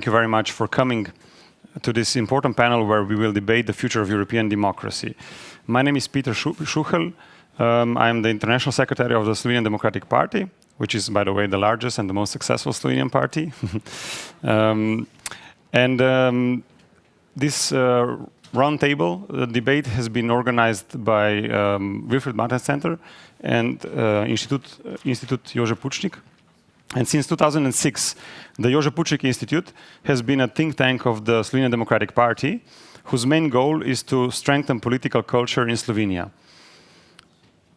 Thank you very much for coming to this important panel where we will debate the future of European democracy. My name is Peter Šuhel. I am the International Secretary of the Slovenian Democratic Party, which is, by the way, the largest and the most successful Slovenian party. This roundtable debate has been organized by Wilfried Martens Center and Institute Jože Pucnik. And since 2006, the Jože Pucnik Institute has been a think tank of the Slovenian Democratic Party, whose main goal is to strengthen political culture in Slovenia.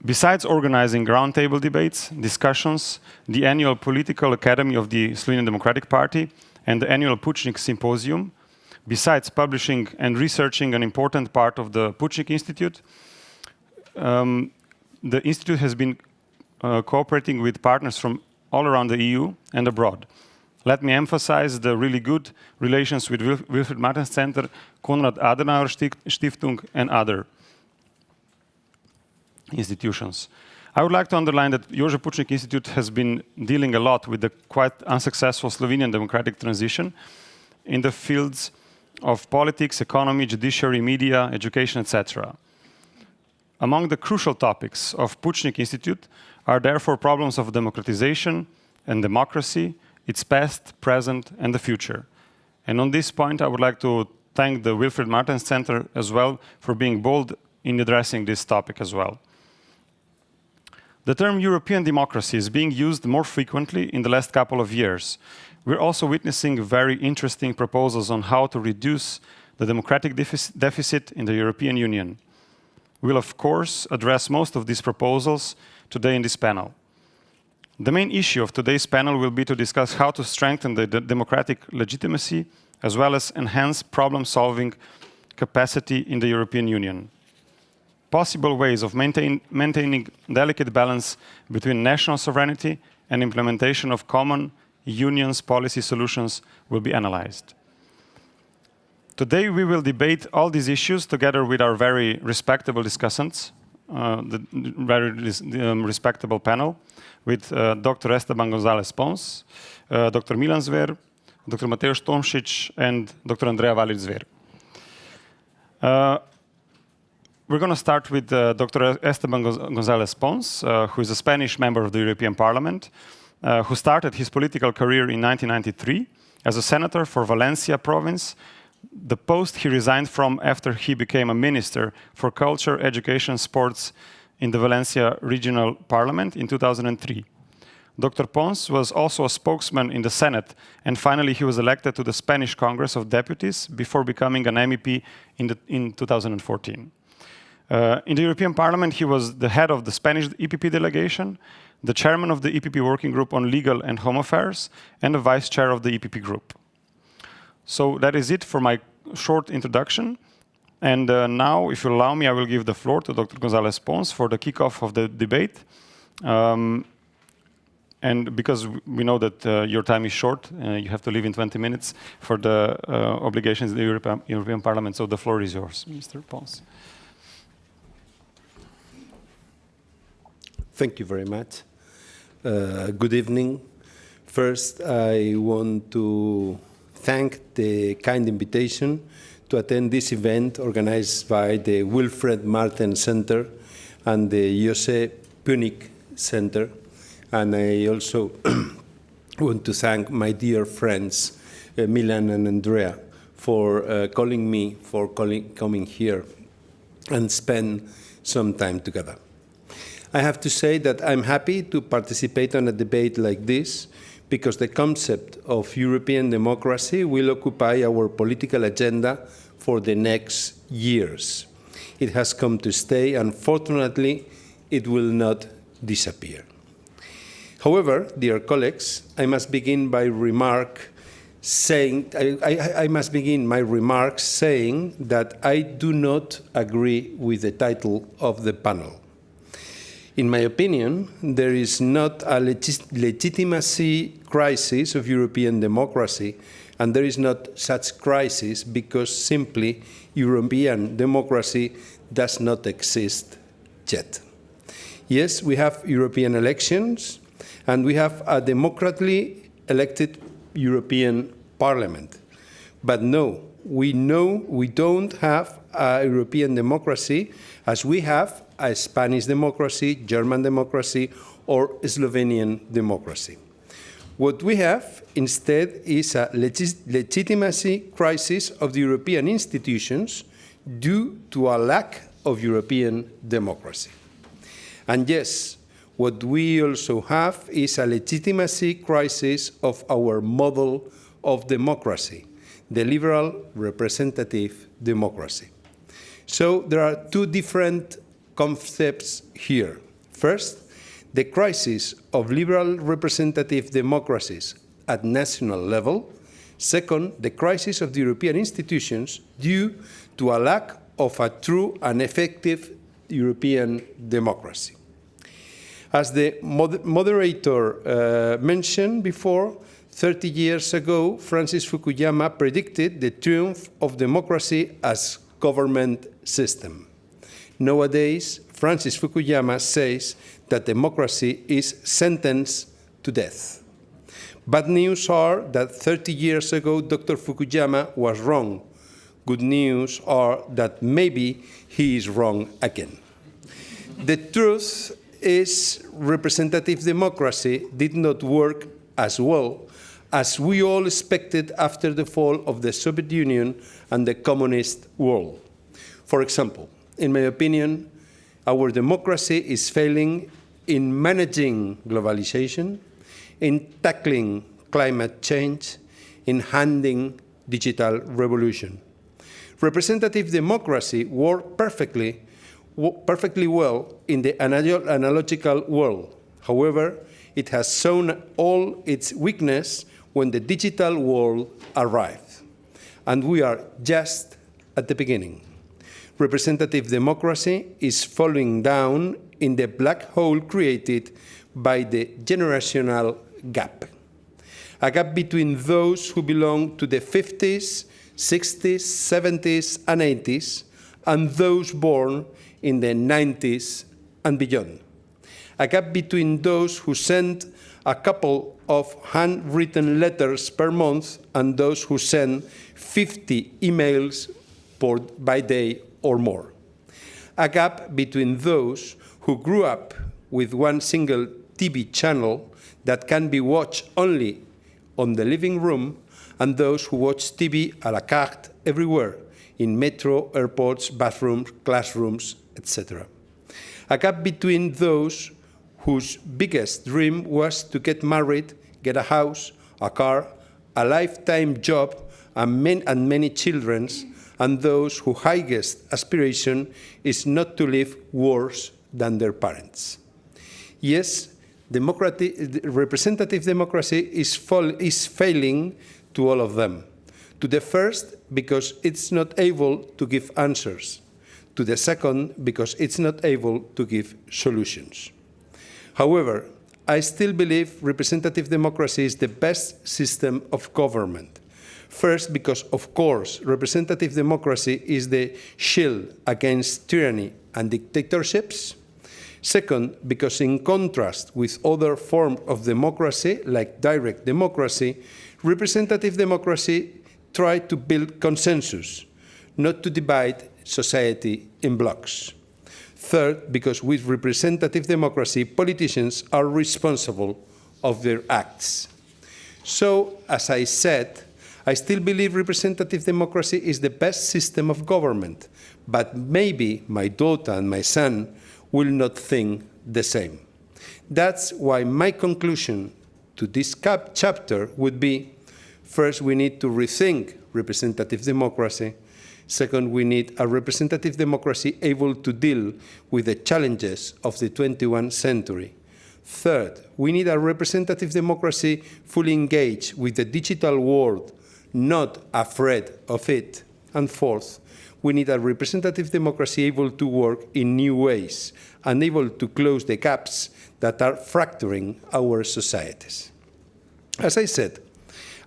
Besides organizing roundtable debates, discussions, the annual Political Academy of the Slovenian Democratic Party, and the annual Pucnik Symposium, besides publishing and researching an important part of the Pucnik Institute, the Institute has been cooperating with partners from all around the EU and abroad. Let me emphasize the really good relations with Wilfried Martens Center, Konrad Adenauer Stiftung, and other institutions. I would like to underline that Jože Pucnik Institute has been dealing a lot with the quite unsuccessful Slovenian democratic transition in the fields of politics, economy, judiciary, media, education, etc. Among the crucial topics of Pucnik Institute are therefore problems of democratization and democracy, its past, present, and the future. And on this point, I would like to thank the Wilfried Martens Center as well for being bold in addressing this topic as well. The term European democracy is being used more frequently in the last couple of years. We're also witnessing very interesting proposals on how to reduce the democratic deficit in the European Union. We'll, of course, address most of these proposals today in this panel. The main issue of today's panel will be to discuss how to strengthen the democratic legitimacy as well as enhance problem-solving capacity in the European Union. Possible ways of maintaining delicate balance between national sovereignty and implementation of common Union's policy solutions will be analyzed. Today we will debate all these issues together with our very respectable discussants, the very respectable panel with Dr. Esteban Gonzáles Pons, Dr. Milan Zver, Dr. Matevž Tomšič, and Dr. Andreja Valič Zver. We're going to start with Dr. Esteban Gonzáles Pons, who is a Spanish member of the European Parliament, who started his political career in 1993 as a senator for Valencia province, the post he resigned from after he became a minister for culture, education, sports in the Valencia regional parliament in 2003. Dr. Pons was also a spokesman in the Senate, and finally he was elected to the Spanish Congress of Deputies before becoming an MEP in 2014. In the European Parliament, he was the head of the Spanish EPP delegation, the chairman of the EPP Working Group on Legal and Home Affairs, and the vice chair of the EPP Group. So that is it for my short introduction. And now, if you allow me, I will give the floor to Dr. Gonzáles Pons for the kickoff of the debate. And because we know that your time is short, you have to leave in 20 minutes for the obligations of the European Parliament. So the floor is yours, Mr. Pons. Thank you very much. Good evening. First, I want to thank the kind invitation to attend this event organized by the Wilfried Martens Center and the Jože Pucnik Center. And I also want to thank my dear friends, Milan and Andreja, for calling me, for coming here and spend some time together. I have to say that I'm happy to participate in a debate like this because the concept of European democracy will occupy our political agenda for the next years. It has come to stay, and fortunately, it will not disappear. However, dear colleagues, I must begin my remarks saying that I do not agree with the title of the panel. In my opinion, there is not a legitimacy crisis of European democracy, and there is not such crisis because simply European democracy does not exist yet. Yes, we have European elections, and we have a democratically elected European parliament. But no, we know we don't have a European democracy as we have a Spanish democracy, German democracy, or Slovenian democracy. What we have instead is a legitimacy crisis of the European institutions due to a lack of European democracy. And yes, what we also have is a legitimacy crisis of our model of democracy, the liberal representative democracy. So there are two different concepts here. First, the crisis of liberal representative democracies at national level. Second, the crisis of the European institutions due to a lack of a true and effective European democracy. As the moderator mentioned before, 30 years ago, Francis Fukuyama predicted the triumph of democracy as government system. Nowadays, Francis Fukuyama says that democracy is sentenced to death. Bad news are that 30 years ago, Dr. Fukuyama was wrong. Good news are that maybe he is wrong again. The truth is representative democracy did not work as well as we all expected after the fall of the Soviet Union and the communist world. For example, in my opinion, our democracy is failing in managing globalization, in tackling climate change, in handling digital revolution. Representative democracy worked perfectly well in the analogical world. However, it has shown all its weakness when the digital world arrived. And we are just at the beginning. Representative democracy is falling down in the black hole created by the generational gap. A gap between those who belong to the 50s, 60s, 70s, and 80s, and those born in the 90s and beyond. A gap between those who send a couple of handwritten letters per month and those who send 50 emails by day or more. A gap between those who grew up with one single TV channel that can be watched only on the living room and those who watch TV à la carte everywhere, in metro, airports, bathrooms, classrooms, etc. A gap between those whose biggest dream was to get married, get a house, a car, a lifetime job, and many children, and those whose highest aspiration is not to live worse than their parents. Yes, representative democracy is failing to all of them. To the first, because it's not able to give answers. To the second, because it's not able to give solutions. However, I still believe representative democracy is the best system of government. First, because, of course, representative democracy is the shield against tyranny and dictatorships. Second, because in contrast with other forms of democracy, like direct democracy, representative democracy tries to build consensus, not to divide society in blocks. Third, because with representative democracy, politicians are responsible of their acts. So, as I said, I still believe representative democracy is the best system of government, but maybe my daughter and my son will not think the same. That's why my conclusion to this chapter would be, first, we need to rethink representative democracy. Second, we need a representative democracy able to deal with the challenges of the 21st century. Third, we need a representative democracy fully engaged with the digital world, not afraid of it. And fourth, we need a representative democracy able to work in new ways and able to close the gaps that are fracturing our societies. As I said,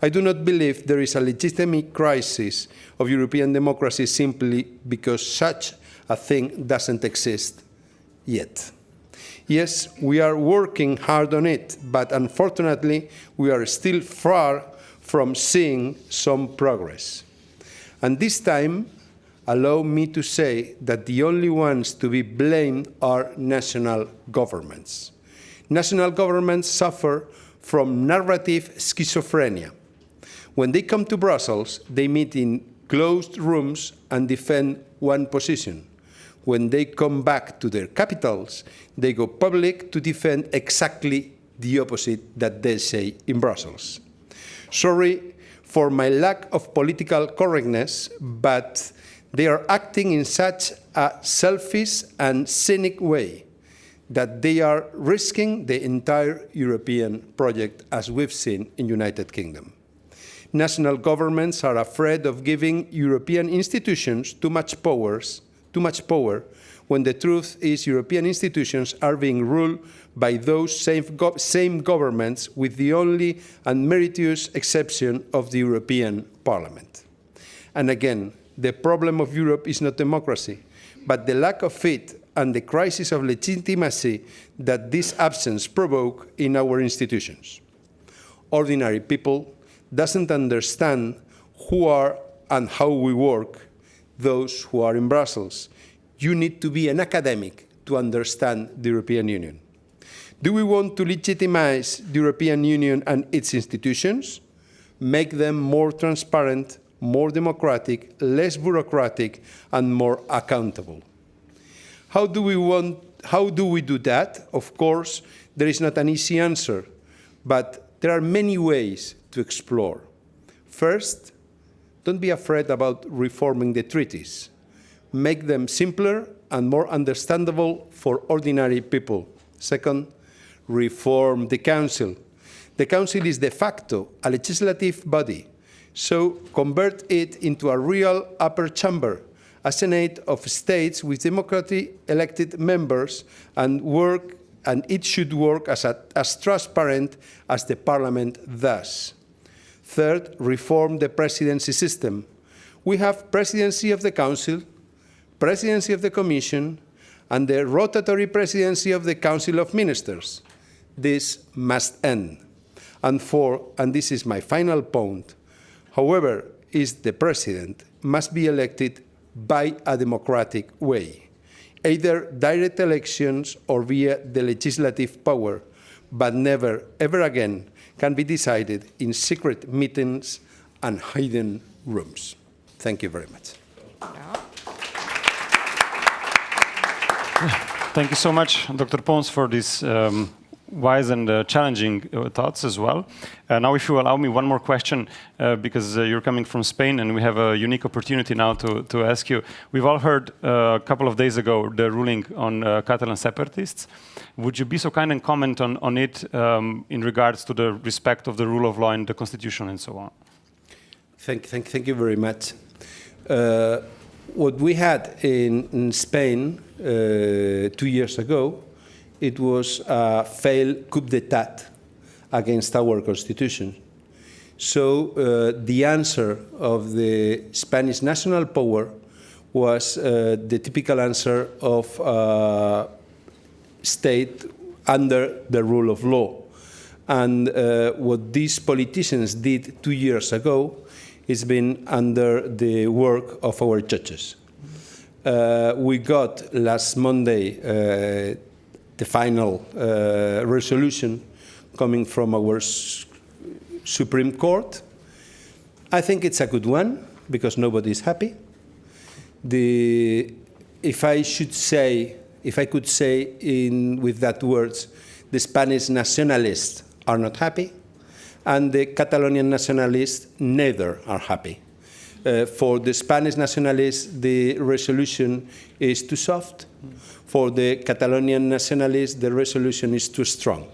I do not believe there is a legitimate crisis of European democracy simply because such a thing doesn't exist yet. Yes, we are working hard on it, but unfortunately, we are still far from seeing some progress. And this time, allow me to say that the only ones to be blamed are national governments. National governments suffer from narrative schizophrenia. When they come to Brussels, they meet in closed rooms and defend one position. When they come back to their capitals, they go public to defend exactly the opposite that they say in Brussels. Sorry for my lack of political correctness, but they are acting in such a selfish and cynic way that they are risking the entire European project, as we've seen in the United Kingdom. National governments are afraid of giving European institutions too much power, when the truth is European institutions are being ruled by those same governments, with the only unmeritorious exception of the European Parliament. And again, the problem of Europe is not democracy, but the lack of it and the crisis of legitimacy that this absence provoke in our institutions. Ordinary people doesn't understand who are and how we work, those who are in Brussels. You need to be an academic to understand the European Union. Do we want to legitimize the European Union and its institutions? Make them more transparent, more democratic, less bureaucratic, and more accountable. How do we do that? Of course, there is not an easy answer, but there are many ways to explore. First, don't be afraid about reforming the treaties. Make them simpler and more understandable for ordinary people. Second, reform the Council. The Council is de facto a legislative body, so convert it into a real upper chamber, a Senate of states with democratically elected members, and it should work as transparent as the Parliament does. Third, reform the presidency system. We have presidency of the Council, presidency of the Commission, and the rotatory presidency of the Council of Ministers. This must end. And this is my final point, however, the president must be elected by a democratic way, either direct elections or via the legislative power, but never, ever again can be decided in secret meetings and hidden rooms. Thank you very much. Thank you so much, Dr. Pons, for this wise and challenging thoughts as well. Now, if you allow me one more question, because you're coming from Spain and we have a unique opportunity now to ask you. We've all heard a couple of days ago the ruling on Catalan separatists. Would you be so kind and comment on it in regards to the respect of the rule of law and the constitution and so on? Thank you very much. What we had in Spain 2 years ago, it was a failed coup d'etat against our constitution. So the answer of the Spanish national power was the typical answer of state under the rule of law. And what these politicians did 2 years ago has been under the work of our judges. We got last Monday the final resolution coming from our Supreme Court. I think it's a good one because nobody is happy. If I could say with that words, the Spanish nationalists are not happy, and the Catalonian nationalists neither are happy. For the Spanish nationalists, the resolution is too soft. For the Catalonian nationalists, the resolution is too strong.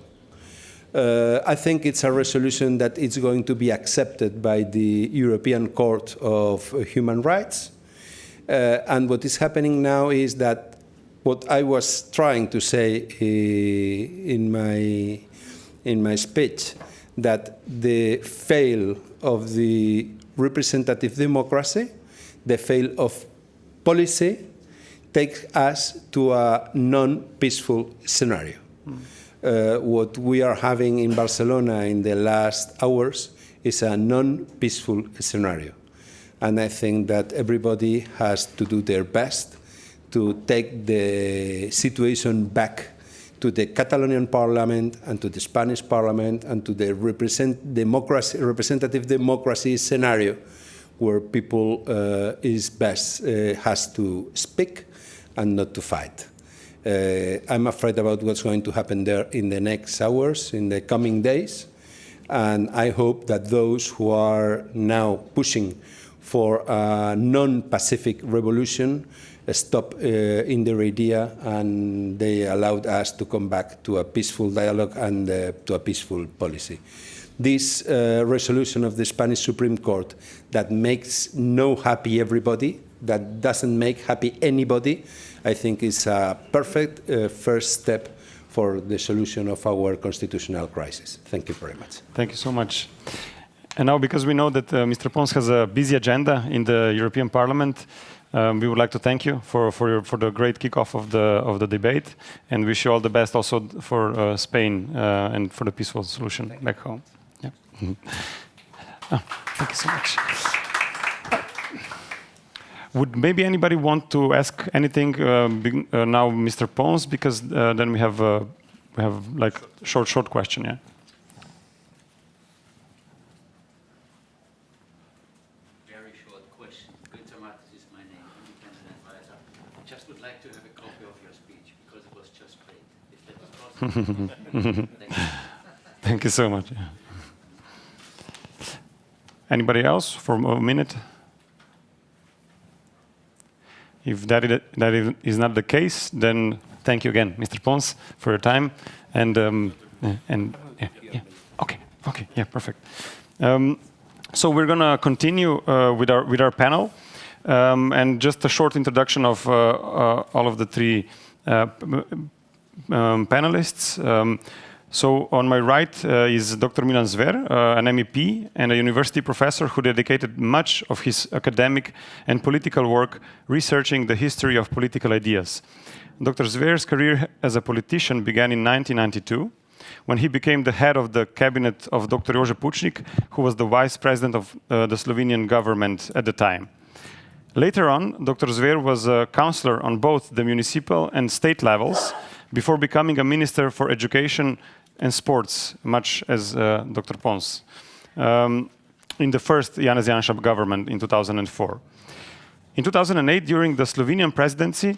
I think it's a resolution that is going to be accepted by the European Court of Human Rights. And what is happening now is that what I was trying to say in my speech, that the fail of the representative democracy, the fail of policy, takes us to a non-peaceful scenario. What we are having in Barcelona in the last hours is a non-peaceful scenario. And I think that everybody has to do their best to take the situation back to the Catalonian parliament and to the Spanish parliament and to the representative democracy scenario where people has to speak and not to fight. I'm afraid about what's going to happen there in the next hours, in the coming days, and I hope that those who are now pushing for a non-pacific revolution stop in their idea and they allowed us to come back to a peaceful dialogue and to a peaceful policy. This resolution of the Spanish Supreme Court that makes no happy everybody, that doesn't make happy anybody, I think is a perfect first step for the solution of our constitutional crisis. Thank you very much. Thank you so much. And now, because we know that Mr. Pons has a busy agenda in the European Parliament, we would like to thank you for the great kickoff of the debate, and wish you all the best also for Spain and for the peaceful solution back home. Yeah. Thank you so much. Would maybe anybody want to ask anything now, Mr. Pons? Because then we have like short question. Yeah. Very short question. Matevž is my name, independent advisor. I just would like to have a copy of your speech because it was just great. If that was possible. Thank you. Thank you so much. Yeah. Anybody else for a minute? If that is not the case, then thank you again, Mr. Pons, for your time. And yeah. Okay, yeah, perfect. So we're gonna continue with our panel, and just a short introduction of all of the three panelists. So on my right is Dr. Milan Zver, an MEP and a university professor who dedicated much of his academic and political work researching the history of political ideas. Dr. Zver's career as a politician began in 1992, when he became the head of the cabinet of Dr. Jože Pucnik, who was the vice president of the Slovenian government at the time. Later on, Dr. Zver was a counselor on both the municipal and state levels, before becoming a minister for education and sports, much as Dr. Pons, in the first Janez Janša government in 2004. In 2008, during the Slovenian presidency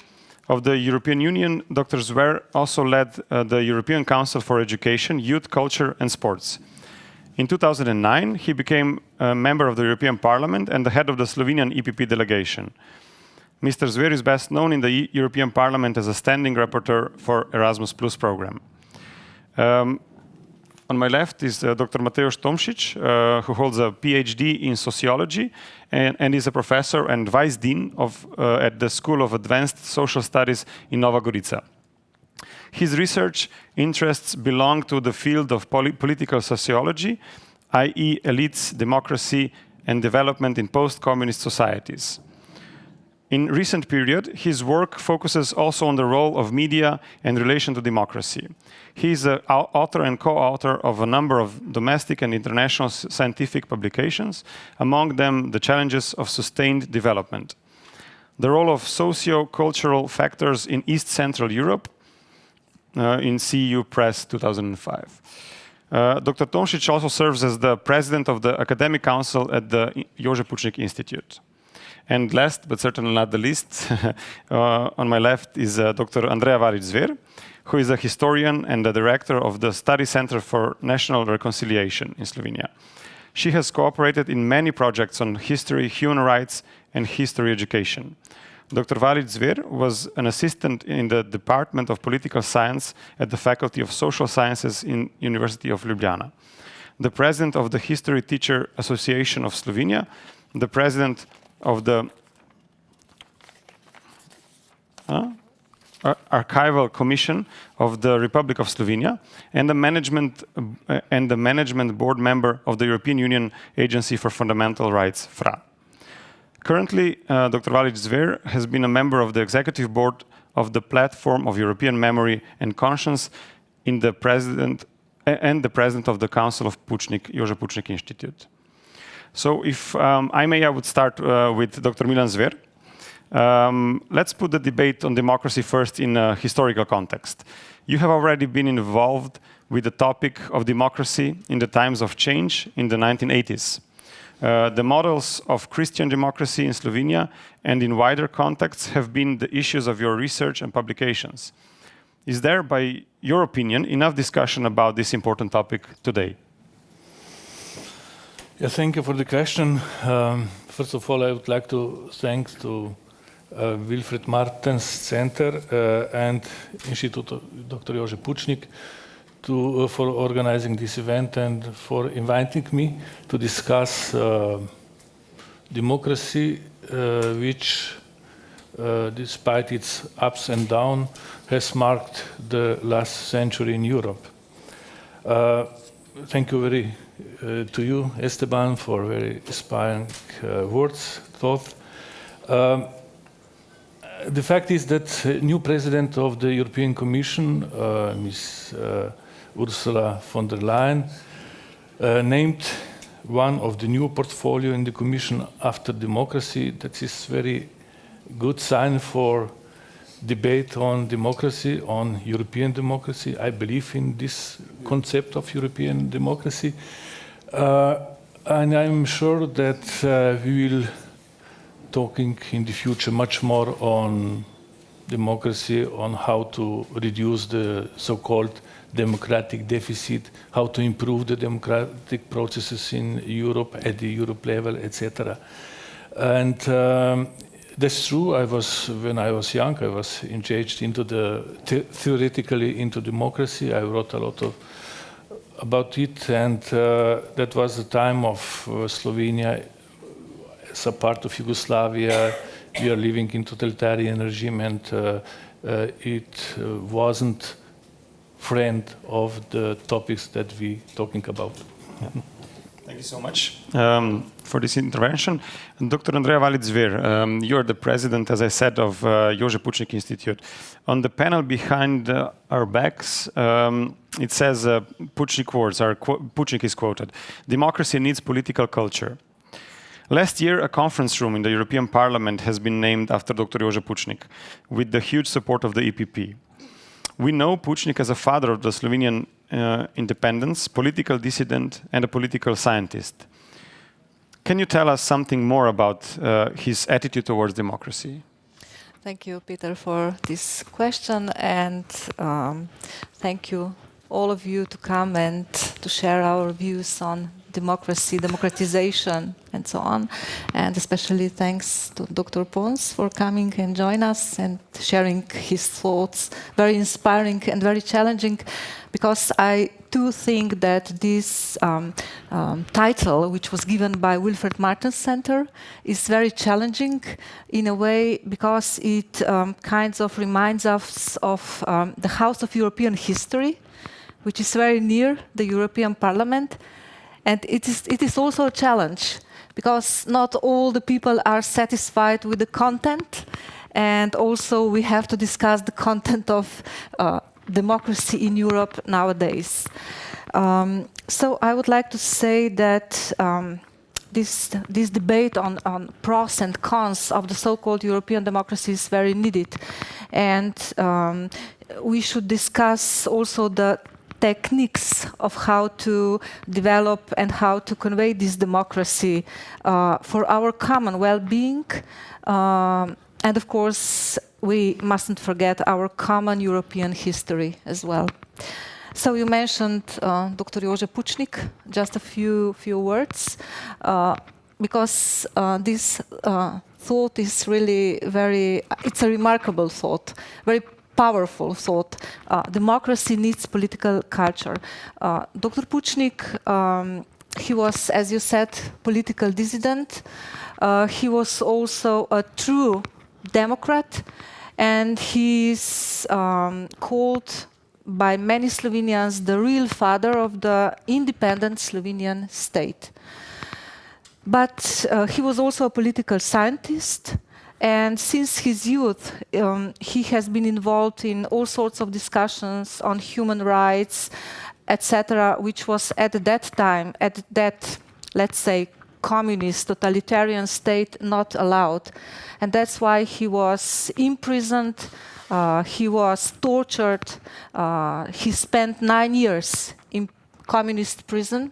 of the European Union, Dr. Zver also led the European Council for Education, Youth, Culture and Sports. In 2009, he became a member of the European Parliament and the head of the Slovenian EPP delegation. Mr. Zver is best known in the European Parliament as a standing rapporteur for Erasmus Plus program. On my left is Dr. Matevž Tomšič, who holds a PhD in sociology and is a professor and vice dean at the School of Advanced Social Studies in Nova Gorica. His research interests belong to the field of political sociology, i.e. elites, democracy, and development in post-communist societies. In recent period, his work focuses also on the role of media in relation to democracy. He is an author and co-author of a number of domestic and international scientific publications, among them The Challenges of Sustained Development, the role of socio-cultural factors in East Central Europe, in CEU Press 2005. Dr. Tomšič also serves as the president of the academic council at the Jože Pucnik Institute. And last, but certainly not the least, on my left is Dr. Andreja Valič, who is a historian and the director of the Study Center for National Reconciliation in Slovenia. She has cooperated in many projects on history, human rights, and history education. Dr. Valič was an assistant in the Department of Political Science at the Faculty of Social Sciences in University of Ljubljana, the president of the History Teacher Association of Slovenia, the president of the Archival Commission of the Republic of Slovenia, and the management board member of the European Union Agency for Fundamental Rights, FRA. Currently, Dr. Valič has been a member of the executive board of the Platform of European Memory and Conscience and the president of the Council of Pucnik, Jože Pucnik Institute. So if I may, I would start with Dr. Milan Zver. Let's put the debate on democracy first in a historical context. You have already been involved with the topic of democracy in the times of change in the 1980s. The models of Christian democracy in Slovenia and in wider contexts have been the issues of your research and publications. Is there, by your opinion, enough discussion about this important topic today? Yeah, thank you for the question. First of all, I would like to thank to Wilfried Martens Center and Institute Dr. Jože Pucnik for organizing this event and for inviting me to discuss democracy, which, despite its ups and downs, has marked the last century in Europe. Thank you to you, Esteban, for very inspiring words, thought. The fact is that new president of the European Commission, Ms. Ursula von der Leyen, named one of the new portfolio in the Commission after democracy. That is very good sign for debate on democracy, on European democracy. I believe in this concept of European democracy. And I'm sure that we will talking in the future much more on democracy, on how to reduce the so-called democratic deficit, how to improve the democratic processes in Europe at the Europe level, etc. And that's true. When I was young, I was engaged into theoretically into democracy. I wrote a lot about it, and that was the time of Slovenia as a part of Yugoslavia. We are living in totalitarian regime, and it wasn't friend of the topics that we talking about. Yeah. Thank you so much for this intervention. And Dr. Andreja Valič-Zver, you're the president, as I said, of Jože Pucnik Institute. On the panel behind our backs, it says Pucnik words, Pucnik is quoted, "Democracy needs political culture." Last year, a conference room in the European Parliament has been named after Dr. Jože Pucnik, with the huge support of the EPP. We know Pucnik as a father of the Slovenian independence, political dissident, and a political scientist. Can you tell us something more about his attitude towards democracy? Thank you, Peter, for this question, and thank you, all of you, to come and to share our views on democracy, democratization, and so on. And especially thanks to Dr. Pons for coming and join us and sharing his thoughts. Very inspiring and very challenging, because I do think that this title, which was given by Wilfried Martens Center, is very challenging in a way, because it kind of reminds us of the House of European History, which is very near the European Parliament. And it is also a challenge, because not all the people are satisfied with the content, and also we have to discuss the content of democracy in Europe nowadays. So I would like to say that this debate on pros and cons of the so-called European democracy is very needed, and we should discuss also the techniques of how to develop and how to convey this democracy for our common well-being. And of course, we mustn't forget our common European history as well. So you mentioned Dr. Jože Pucnik, just a few words, because this thought is really it's a remarkable thought, very powerful thought. Democracy needs political culture. Dr. Pucnik, he was, as you said, political dissident. He was also a true Democrat, and he's called by many Slovenians the real father of the independent Slovenian state. But he was also a political scientist. And since his youth, he has been involved in all sorts of discussions on human rights, etc., which was at that time, at that, let's say, communist, totalitarian state not allowed. And that's why he was imprisoned, he was tortured, he spent 9 years in communist prison.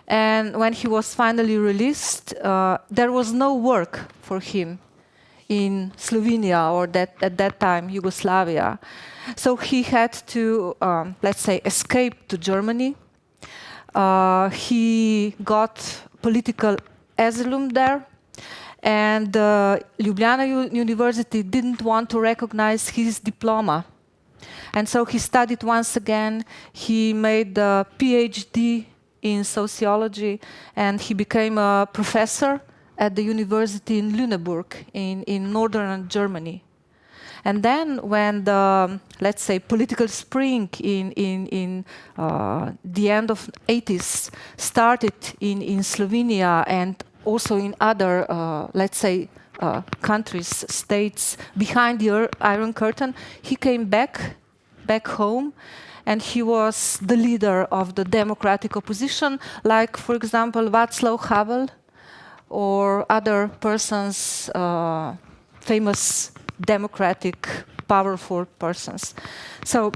And when he was finally released, there was no work for him in Slovenia or at that time Yugoslavia. So he had to, let's say, escape to Germany. He got political asylum there, and Ljubljana University didn't want to recognize his diploma. And so he studied once again. He made a PhD in sociology, and he became a professor at the university in Lüneburg in northern Germany. And then when the, let's say, political spring in the end of 80s started in Slovenia and also in other, let's say, countries, states behind the Iron Curtain, he came back home, and he was the leader of the democratic opposition, like, for example, Václav Havel or other persons, famous democratic, powerful persons. So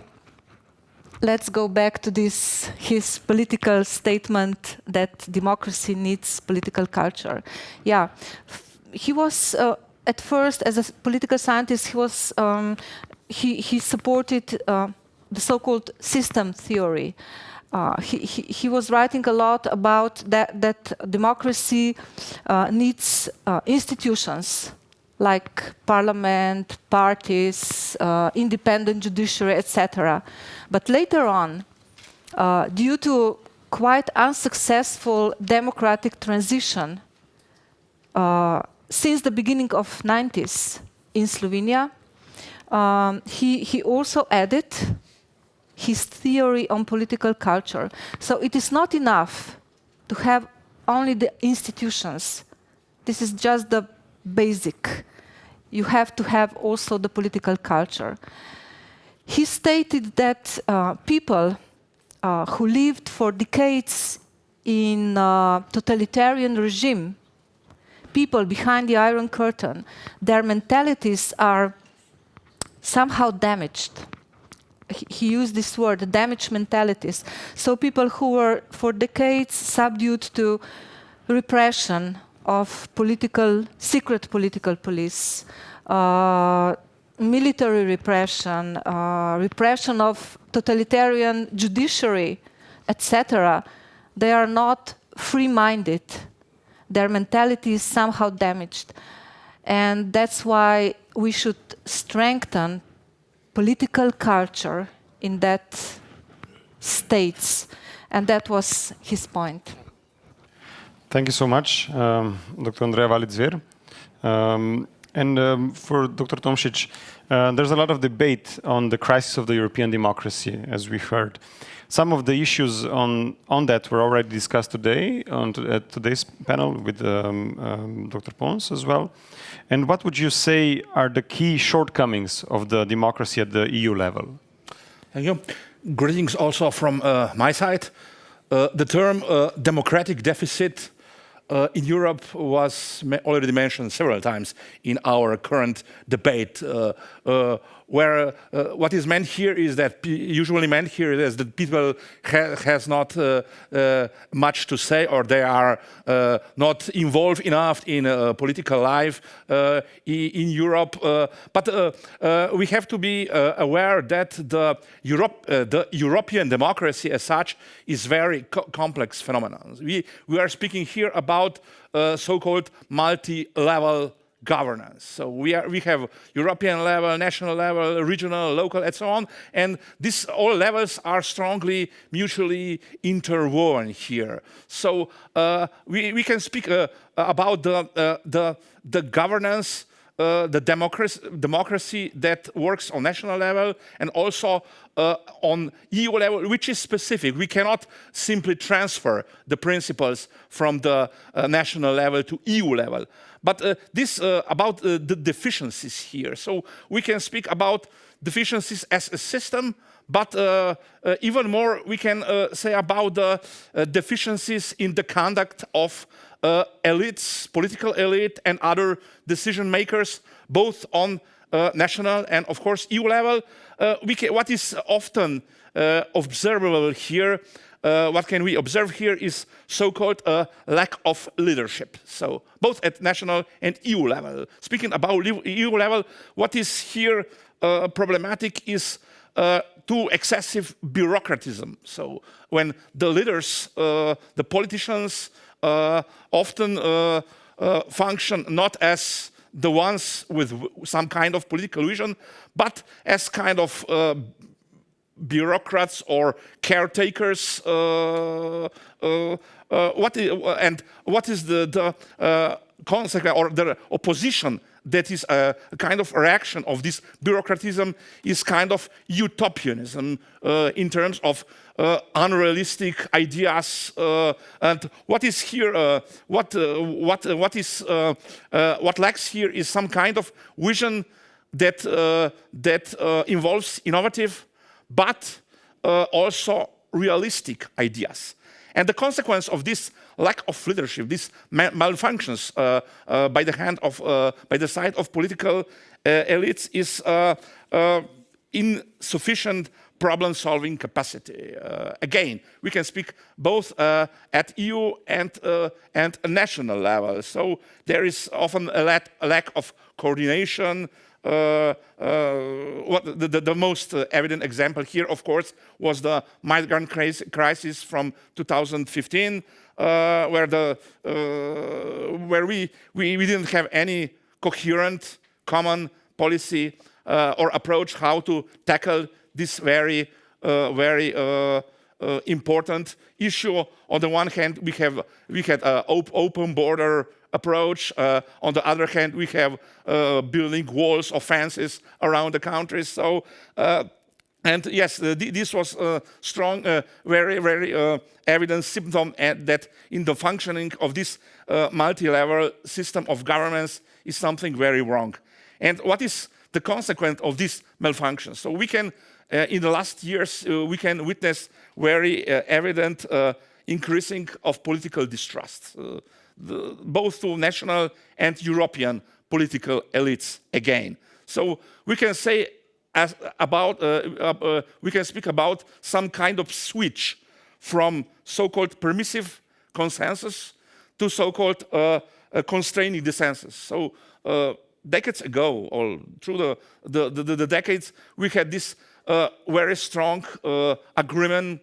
let's go back to his political statement that democracy needs political culture. Yeah, he was at first, as a political scientist, he supported the so-called system theory. He was writing a lot about that democracy needs institutions like parliament, parties, independent judiciary, etc. But later on, due to quite unsuccessful democratic transition since the beginning of 90s in Slovenia, he also added his theory on political culture. So it is not enough to have only the institutions. This is just the basic. You have to have also the political culture. He stated that people who lived for decades in a totalitarian regime, people behind the Iron Curtain, their mentalities are somehow damaged. He used this word, damaged mentalities. So people who were for decades subdued to repression of secret political police, military repression, repression of totalitarian judiciary, etc. They are not free-minded. Their mentality is somehow damaged. And that's why we should strengthen political culture in that states. And that was his point. Thank you so much, Dr. Andreja Valič-Zver. And for Dr. Tomšič, there's a lot of debate on the crisis of the European democracy, as we heard. Some of the issues on that were already discussed today at today's panel with Dr. Pons as well. And what would you say are the key shortcomings of the democracy at the EU level? Thank you. Greetings also from my side. The term democratic deficit in Europe was already mentioned several times in our current debate, where what is meant here is that usually meant here is that people has not much to say, or they are not involved enough in political life in Europe. But we have to be aware that the European democracy as such is very complex phenomenon. We are speaking here about so-called multi-level governance. So we have European level, national level, regional, local, and so on. And these all levels are strongly mutually interwoven here. So we can speak about the governance, the democracy that works on national level and also on EU level, which is specific. We cannot simply transfer the principles from the national level to EU level. But this about the deficiencies here. So we can speak about deficiencies as a system, but even more we can say about the deficiencies in the conduct of elites, political elite, and other decision makers, both on national and, of course, EU level. What is often observable here, what can we observe here is so-called lack of leadership. So both at national and EU level. Speaking about EU level, what is here problematic is too excessive bureaucratism. So when the leaders, the politicians, often function not as the ones with some kind of political vision, but as kind of bureaucrats or caretakers. What is the consequence or the opposition that is a kind of reaction of this bureaucratism is kind of utopianism in terms of unrealistic ideas. And what is here, what lacks here is some kind of vision that involves innovative, but also realistic ideas. And the consequence of this lack of leadership, these malfunctions by the side of political elites, is insufficient problem-solving capacity. Again, we can speak both at EU and national level. So there is often a lack of coordination. The most evident example here, of course, was the migrant crisis from 2015, where we didn't have any coherent common policy or approach how to tackle this very important issue. On the one hand, we had an open border approach. On the other hand, we have building walls or fences around the country. So, and yes, this was a strong, very evident symptom that in the functioning of this multi-level system of governments is something very wrong. And what is the consequence of this malfunction? So we can, in the last years, we can witness very evident increasing of political distrust. Both to national and European political elites again. So we can say we can speak about some kind of switch from so-called permissive consensus to so-called constraining dissensus. So decades ago, or through the decades, we had this very strong agreement,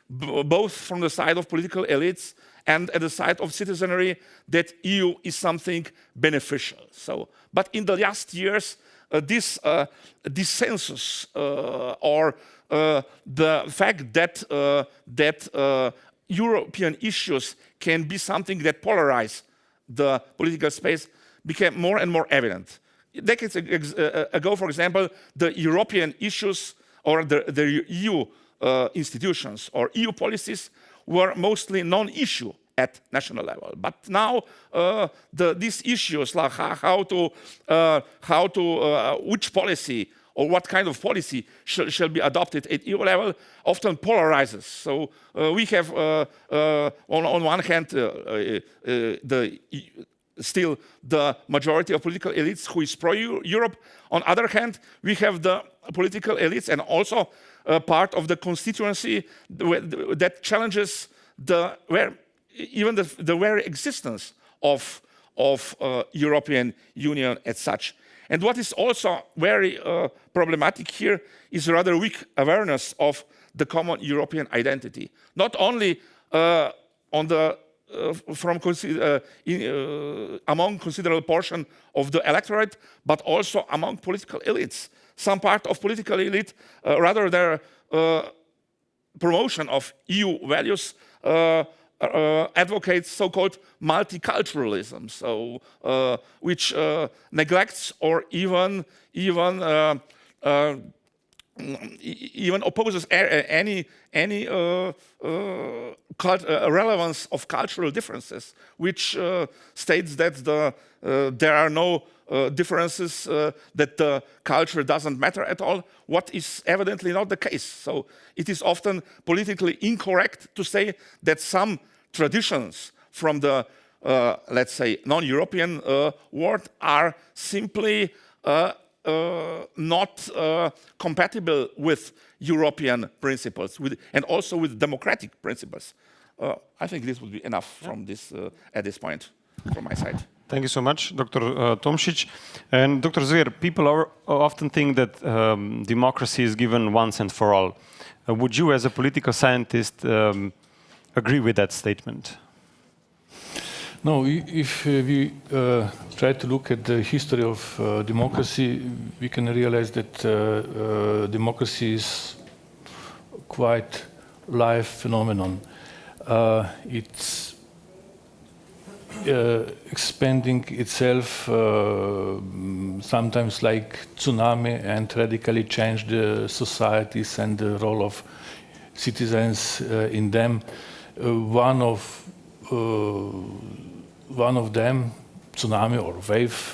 both from the side of political elites and at the side of citizenry, that EU is something beneficial. So, but in the last years, this dissensus or the fact that European issues can be something that polarize the political space became more and more evident. Decades ago, for example, the European issues or the EU institutions or EU policies were mostly non-issue at national level. But now these issues, like which policy or what kind of policy shall be adopted at EU level, often polarizes. So we have, on one hand, still the majority of political elites who is pro-Europe. On other hand, we have the political elites and also part of the constituency that challenges even the very existence of European Union as such. And what is also very problematic here is rather weak awareness of the common European identity. Not only among considerable portion of the electorate, but also among political elites. Some part of political elite, rather their promotion of EU values, advocates so-called multiculturalism, so which neglects or even opposes any relevance of cultural differences, which states that there are no differences, that the culture doesn't matter at all, what is evidently not the case. So it is often politically incorrect to say that some traditions from the let's say, non-European world are simply not compatible with European principles and also with democratic principles. I think this would be enough from this at this point from my side. Thank you so much, Dr. Tomšič. And Dr. Zver, people often think that democracy is given once and for all. Would you, as a political scientist, agree with that statement? No, if we try to look at the history of democracy, we can realize that democracy is quite live phenomenon. It's expanding itself sometimes like tsunami and radically change the societies and the role of citizens in them. One of them, tsunami or wave,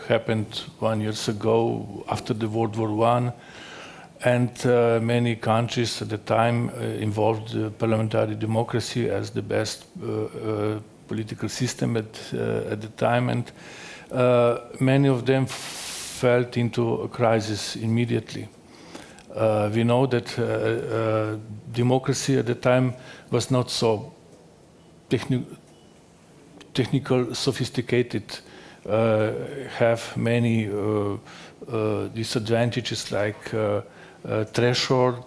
happened 1 year ago after the World War I, and many countries at the time involved parliamentary democracy as the best political system at the time, and many of them fell into a crisis immediately. We know that democracy at the time was not so technical, sophisticated, have many disadvantages like threshold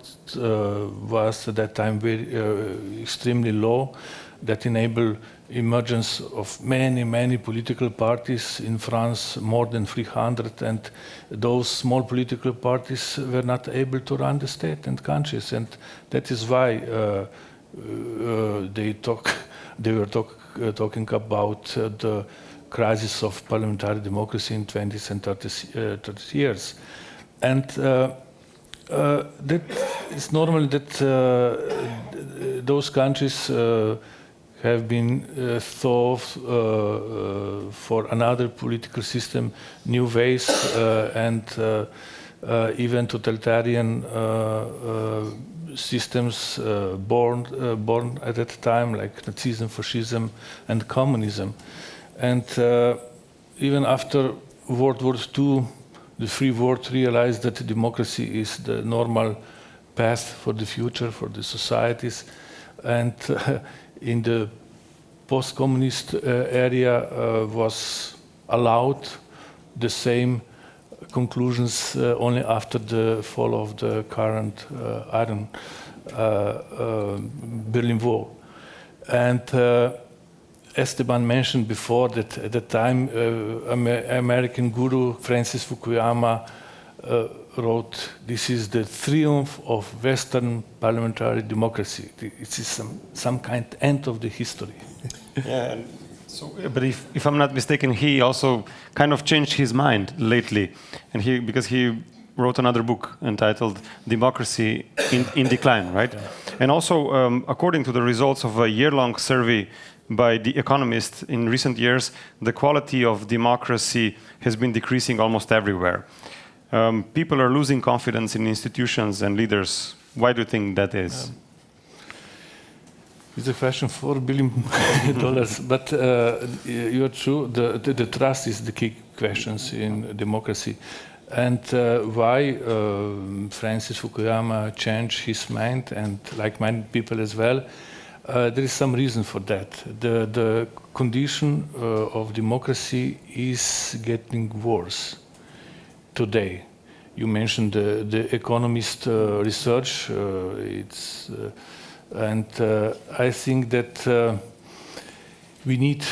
was at that time very extremely low, that enable emergence of many political parties in France, more than 300, and those small political parties were not able to run the state and countries, and that is why they were talking about the crisis of parliamentary democracy in 20s and 30 years. And that it's normal that those countries have been thought for another political system, new ways, and even totalitarian systems born at that time, like Nazism, fascism, and communism. And even after World War II, the free world realized that democracy is the normal path for the future, for the societies. And in the post-communist area was allowed the same conclusions only after the fall of the current Iron Berlin Wall. And Esteban mentioned before that at the time American guru Francis Fukuyama wrote, "This is the triumph of Western parliamentary democracy." It is some kind of end of the history. Yeah, and so, but if I'm not mistaken, he also kind of changed his mind lately, and because he wrote another book entitled "Democracy in Decline," right? Yeah. And also, according to the results of a year-long survey by The Economist in recent years, the quality of democracy has been decreasing almost everywhere. People are losing confidence in institutions and leaders. Why do you think that is? It's a question for $4 billion, but you are true. The trust is the key questions in democracy, and why Francis Fukuyama changed his mind, and like-minded people as well. There is some reason for that. The condition of democracy is getting worse today. You mentioned the Economist research. And I think that we need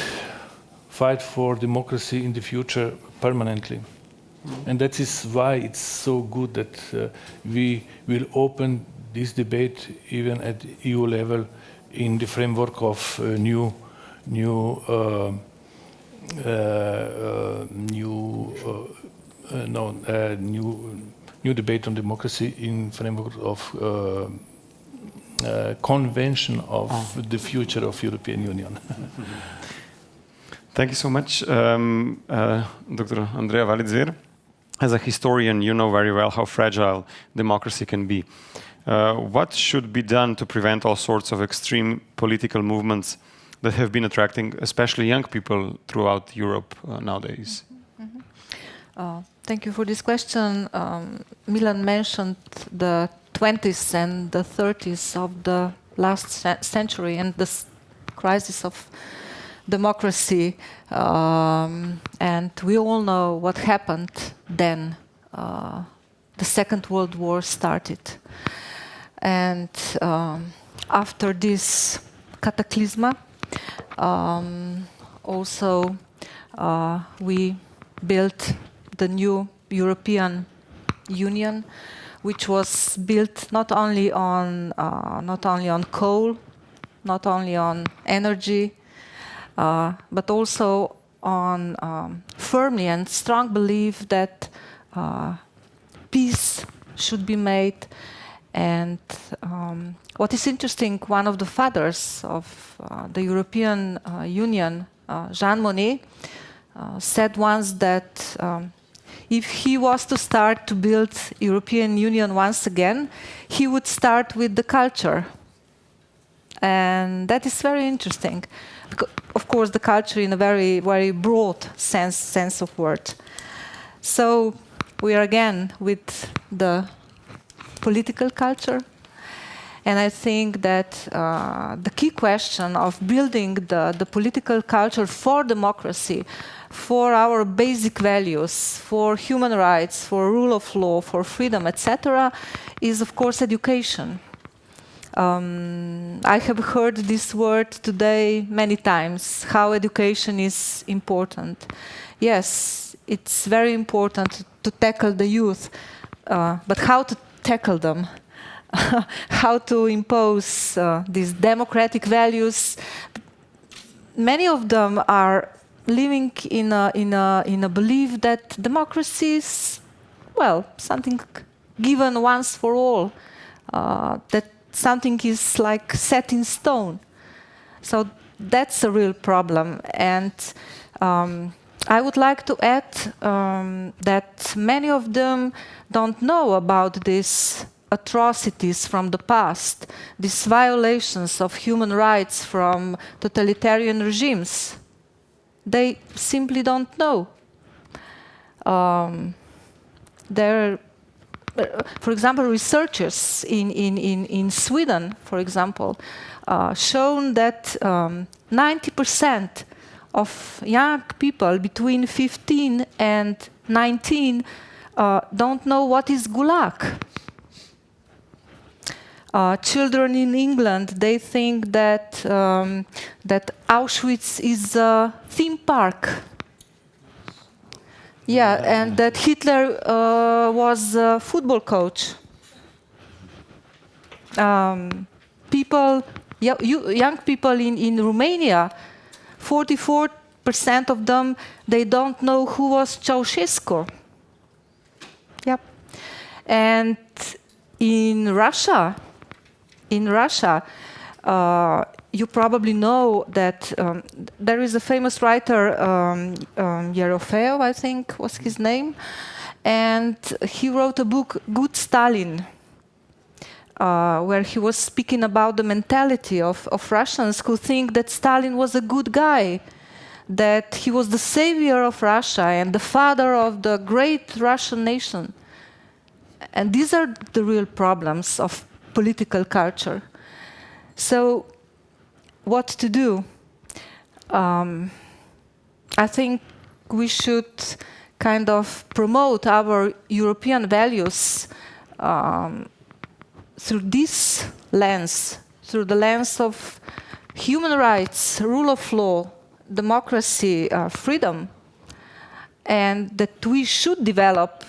fight for democracy in the future permanently. And that is why it's so good that we will open this debate even at EU level in the framework of new debate on democracy in framework of convention of the future of European Union. Thank you so much, Dr. Andreja Valič. As a historian, you know very well how fragile democracy can be. What should be done to prevent all sorts of extreme political movements that have been attracting especially young people throughout Europe nowadays? Thank you for this question. Milan mentioned the 20s and the 30s of the last century and the crisis of democracy, and we all know what happened then. The Second World War started, and after this cataclysm, also we built the new European Union, which was built not only on coal, not only on energy, but also on firmly and strong belief that peace should be made. And what is interesting, one of the fathers of the European Union, Jean Monnet, said once that if he was to start to build European Union once again, he would start with the culture. And that is very interesting. Of course, the culture in a very, very broad sense of word. So we are again with the political culture. And I think that the key question of building the political culture for democracy, for our basic values, for human rights, for rule of law, for freedom, etc., is of course education. I have heard this word today many times, how education is important. Yes, it's very important to tackle the youth, but how to tackle them? How to impose these democratic values? Many of them are living in a belief that democracy is, well, something given once for all, that something is like set in stone. So that's a real problem. And I would like to add that many of them don't know about these atrocities from the past, these violations of human rights from totalitarian regimes. They simply don't know. For example, researchers in Sweden, for example, shown that 90% of young people between 15 and 19 don't know what is Gulag. Children in England, they think that that Auschwitz is a theme park. Yeah, and that Hitler was a football coach. Young people in Romania, 44% of them, they don't know who was Ceausescu. Yep. And in Russia, you probably know that there is a famous writer, Yerofeev, I think was his name, and he wrote a book, Good Stalin, where he was speaking about the mentality of Russians who think that Stalin was a good guy, that he was the savior of Russia and the father of the great Russian nation. And these are the real problems of political culture. So, what to do? I think we should kind of promote our European values through this lens, through the lens of human rights, rule of law, democracy, freedom, and that we should develop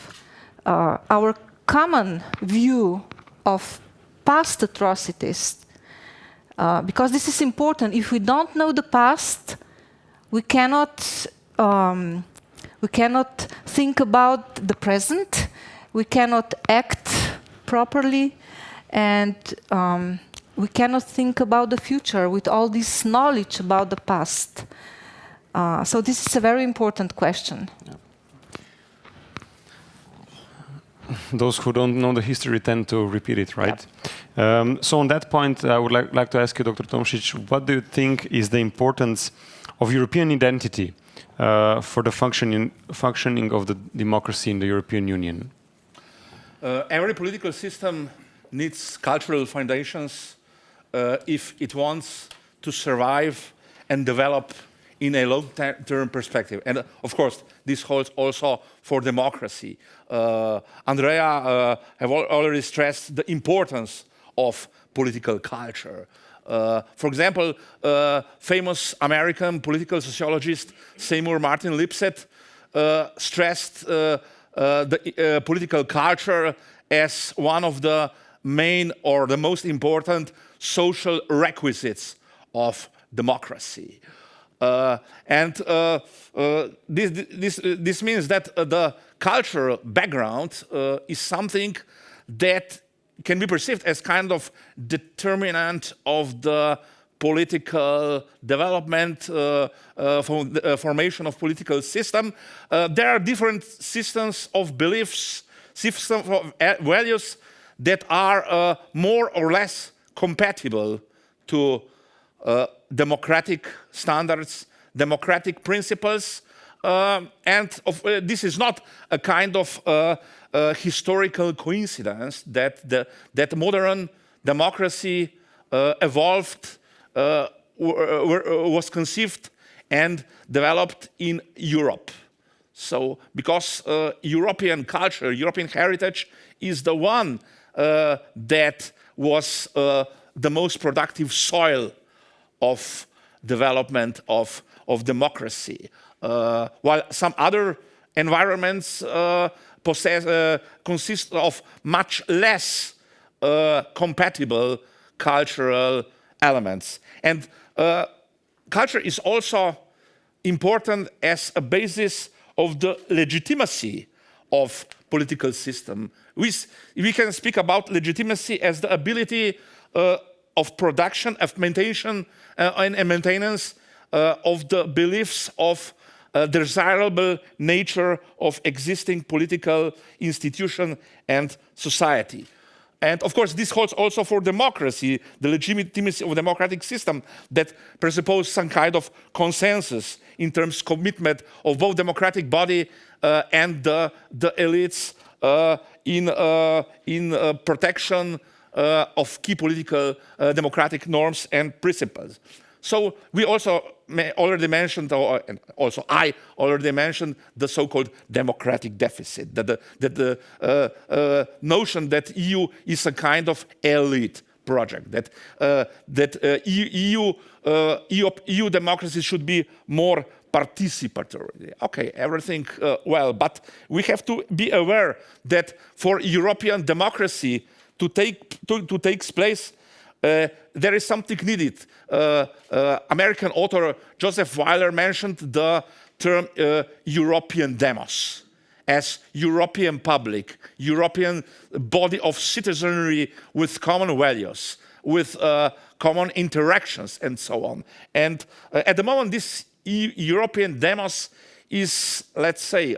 our common view of past atrocities. Because this is important. If we don't know the past, we cannot think about the present. We cannot act properly, and we cannot think about the future with all this knowledge about the past. So this is a very important question. those who don't know the history tend to repeat it, right? So on that point, I would like to ask you, Dr. Tomšič, what do you think is the importance of European identity for the functioning of the democracy in the European Union? Every political system needs cultural foundations if it wants to survive and develop in a long-term perspective. And of course, this holds also for democracy. Andreja have already stressed the importance of political culture. For example, famous American political sociologist Seymour Martin Lipset stressed the political culture as one of the main or the most important social requisites of democracy. This means that the cultural background is something that can be perceived as kind of determinant of the political development, formation of political system. There are different systems of beliefs, systems of values that are more or less compatible to democratic standards, democratic principles, this is not a kind of historical coincidence that modern democracy evolved, was conceived and developed in Europe. So, because European culture, European heritage is the one that was the most productive soil of development of democracy, while some other environments consist of much less compatible cultural elements. And culture is also important as a basis of the legitimacy of political system. We can speak about legitimacy as the ability of production, of maintenance, and maintenance of the beliefs of the desirable nature of existing political institution and society. And of course, this holds also for democracy, the legitimacy of a democratic system that presupposes some kind of consensus in terms of commitment of both democratic body and the elites in protection of key political democratic norms and principles. So we also already mentioned, and also I already mentioned, the so-called democratic deficit, that the notion that EU is a kind of elite project, that EU democracy should be more participatory. Okay, everything well, but we have to be aware that for European democracy to take place, there is something needed. American author Joseph Weiler mentioned the term European demos as European public, European body of citizenry with common values, with common interactions and so on. And at the moment, this European demos is, let's say,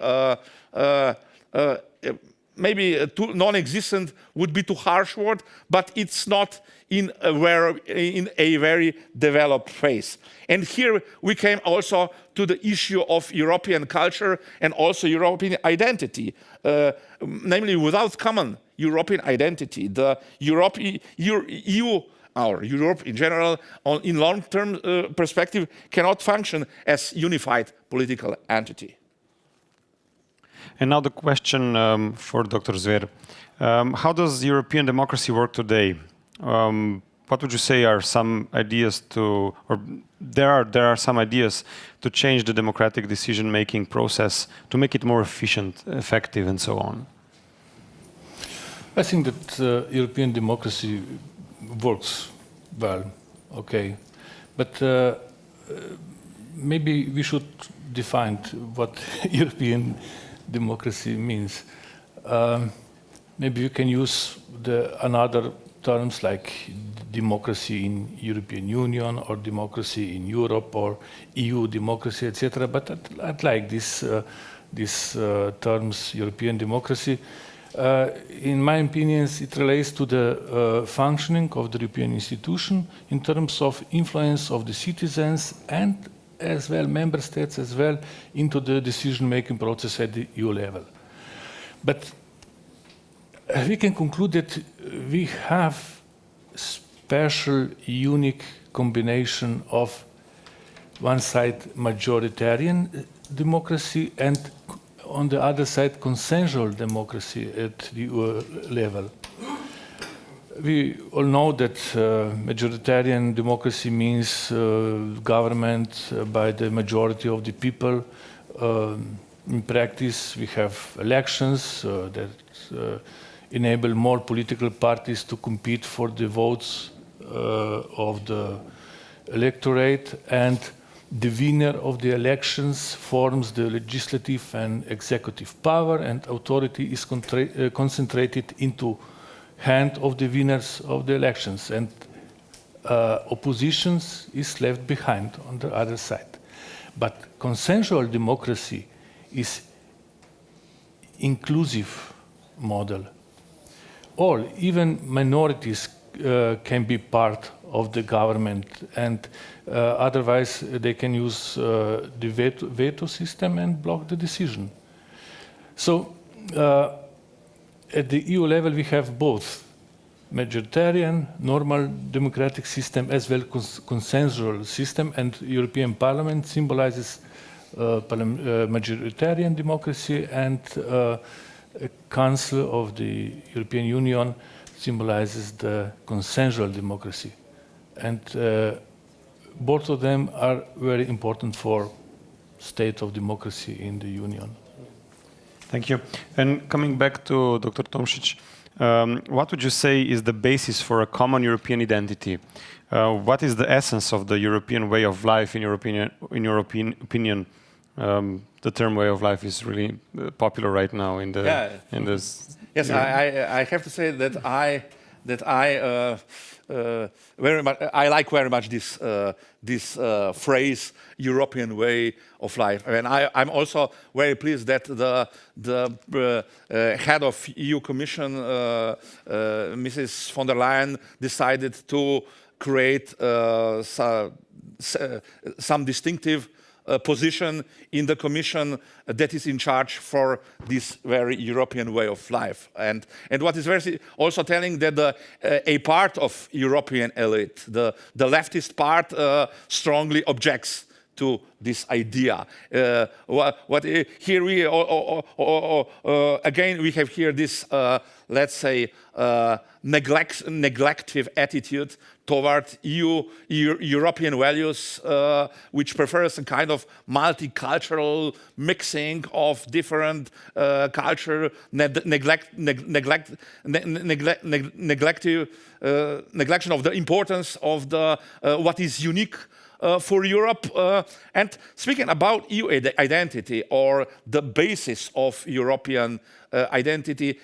maybe too non-existent would be too harsh word, but it's not in a very developed phase. And here we came also to the issue of European culture and also European identity. Namely, without common European identity, the EU, or Europe in general, in long-term perspective, cannot function as unified political entity. And now the question for Dr. Zver. How does European democracy work today? What would you say are some ideas to, or there are some ideas to change the democratic decision-making process to make it more efficient, effective, and so on? I think that European democracy works well, okay, but maybe we should define what European democracy means. Maybe you can use another terms like democracy in European Union or democracy in Europe or EU democracy, etc. But I'd like these terms, European democracy. In my opinion, it relates to the functioning of the European institution in terms of influence of the citizens and as well member states as well into the decision-making process at the EU level. But we can conclude that we have special, unique combination of one side majoritarian democracy and on the other side consensual democracy at the EU level. We all know that majoritarian democracy means government by the majority of the people. In practice, we have elections that enable more political parties to compete for the votes of the electorate, and the winner of the elections forms the legislative and executive power, and authority is concentrated into hand of the winners of the elections, and oppositions is left behind on the other side. But consensual democracy is inclusive model. All, even minorities can be part of the government, and otherwise they can use the veto system and block the decision. So at the EU level we have both majoritarian, normal democratic system as well consensual system, and European Parliament symbolizes majoritarian democracy, and Council of the European Union symbolizes the consensual democracy. And both of them are very important for state of democracy in the Union. Thank you. And coming back to Dr. Tomšič, what would you say is the basis for a common European identity? What is the essence of the European way of life, in your opinion? The term way of life is really popular right now in this. Yes, I have to say that I like very much this phrase "European way of life," and I'm also very pleased that the head of EU Commission, Mrs. von der Leyen, decided to create some distinctive position in the Commission that is in charge for this very European way of life. And what is very also telling that a part of European elite, the leftist part, strongly objects to this idea. Here we again we have here this let's say neglective attitude toward European values, which prefers a kind of multicultural mixing of different culture, neglection of the importance of the what is unique for Europe. And speaking about EU identity, or the basis of European identity,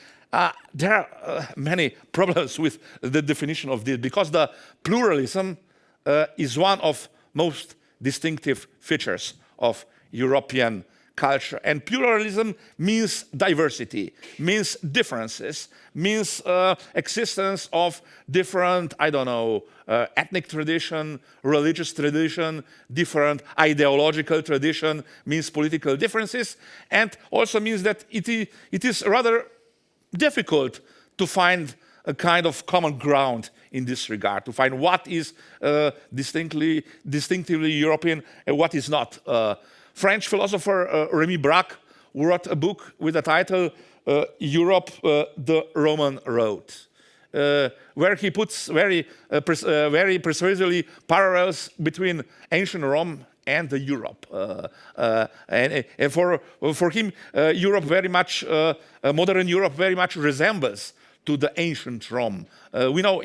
there are many problems with the definition of this, because the pluralism is one of most distinctive features of European culture. And pluralism means diversity, means differences, means existence of different, I don't know, ethnic tradition, religious tradition, different ideological tradition, means political differences, and also means that it is rather difficult to find a kind of common ground in this regard, to find what is distinctively European and what is not. French philosopher Remy Braque wrote a book with the title Europe, the Roman Road, where he puts very persuasively parallels between ancient Rome and the Europe. And for him, Europe very much, modern Europe very much resembles to the ancient Rome. We know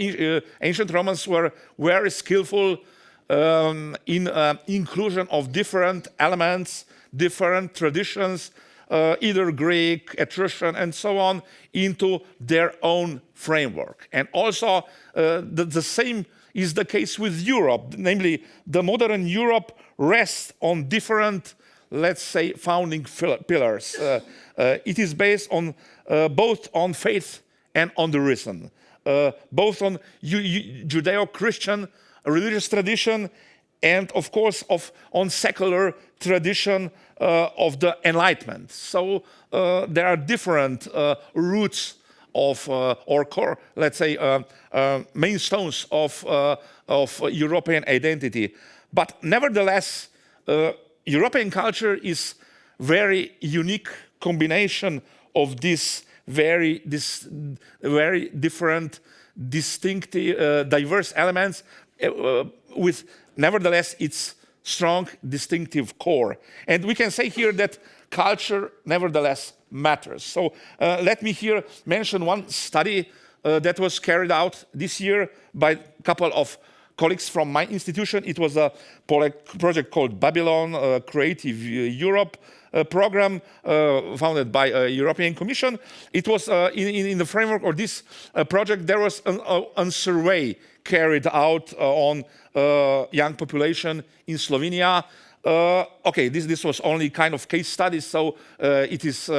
ancient Romans were very skillful in inclusion of different elements, different traditions, either Greek, Etruscan, and so on, into their own framework. And also the same is the case with Europe, namely the modern Europe rests on different let's say, founding pillars. It is based on both on faith and on the reason, both on Judeo-Christian religious tradition and, of course, on secular tradition of the Enlightenment. So there are different roots of or core, let's say, main stones of European identity. But nevertheless, European culture is very unique combination of these very different, distinctive, diverse elements, with nevertheless its strong, distinctive core. And we can say here that culture nevertheless matters. So let me here mention one study that was carried out this year by a couple of colleagues from my institution. It was a project called Babylon, Creative Europe program founded by a European Commission. It was in the framework of this project, there was a survey carried out on young population in Slovenia. Okay, this was only kind of case study, so it is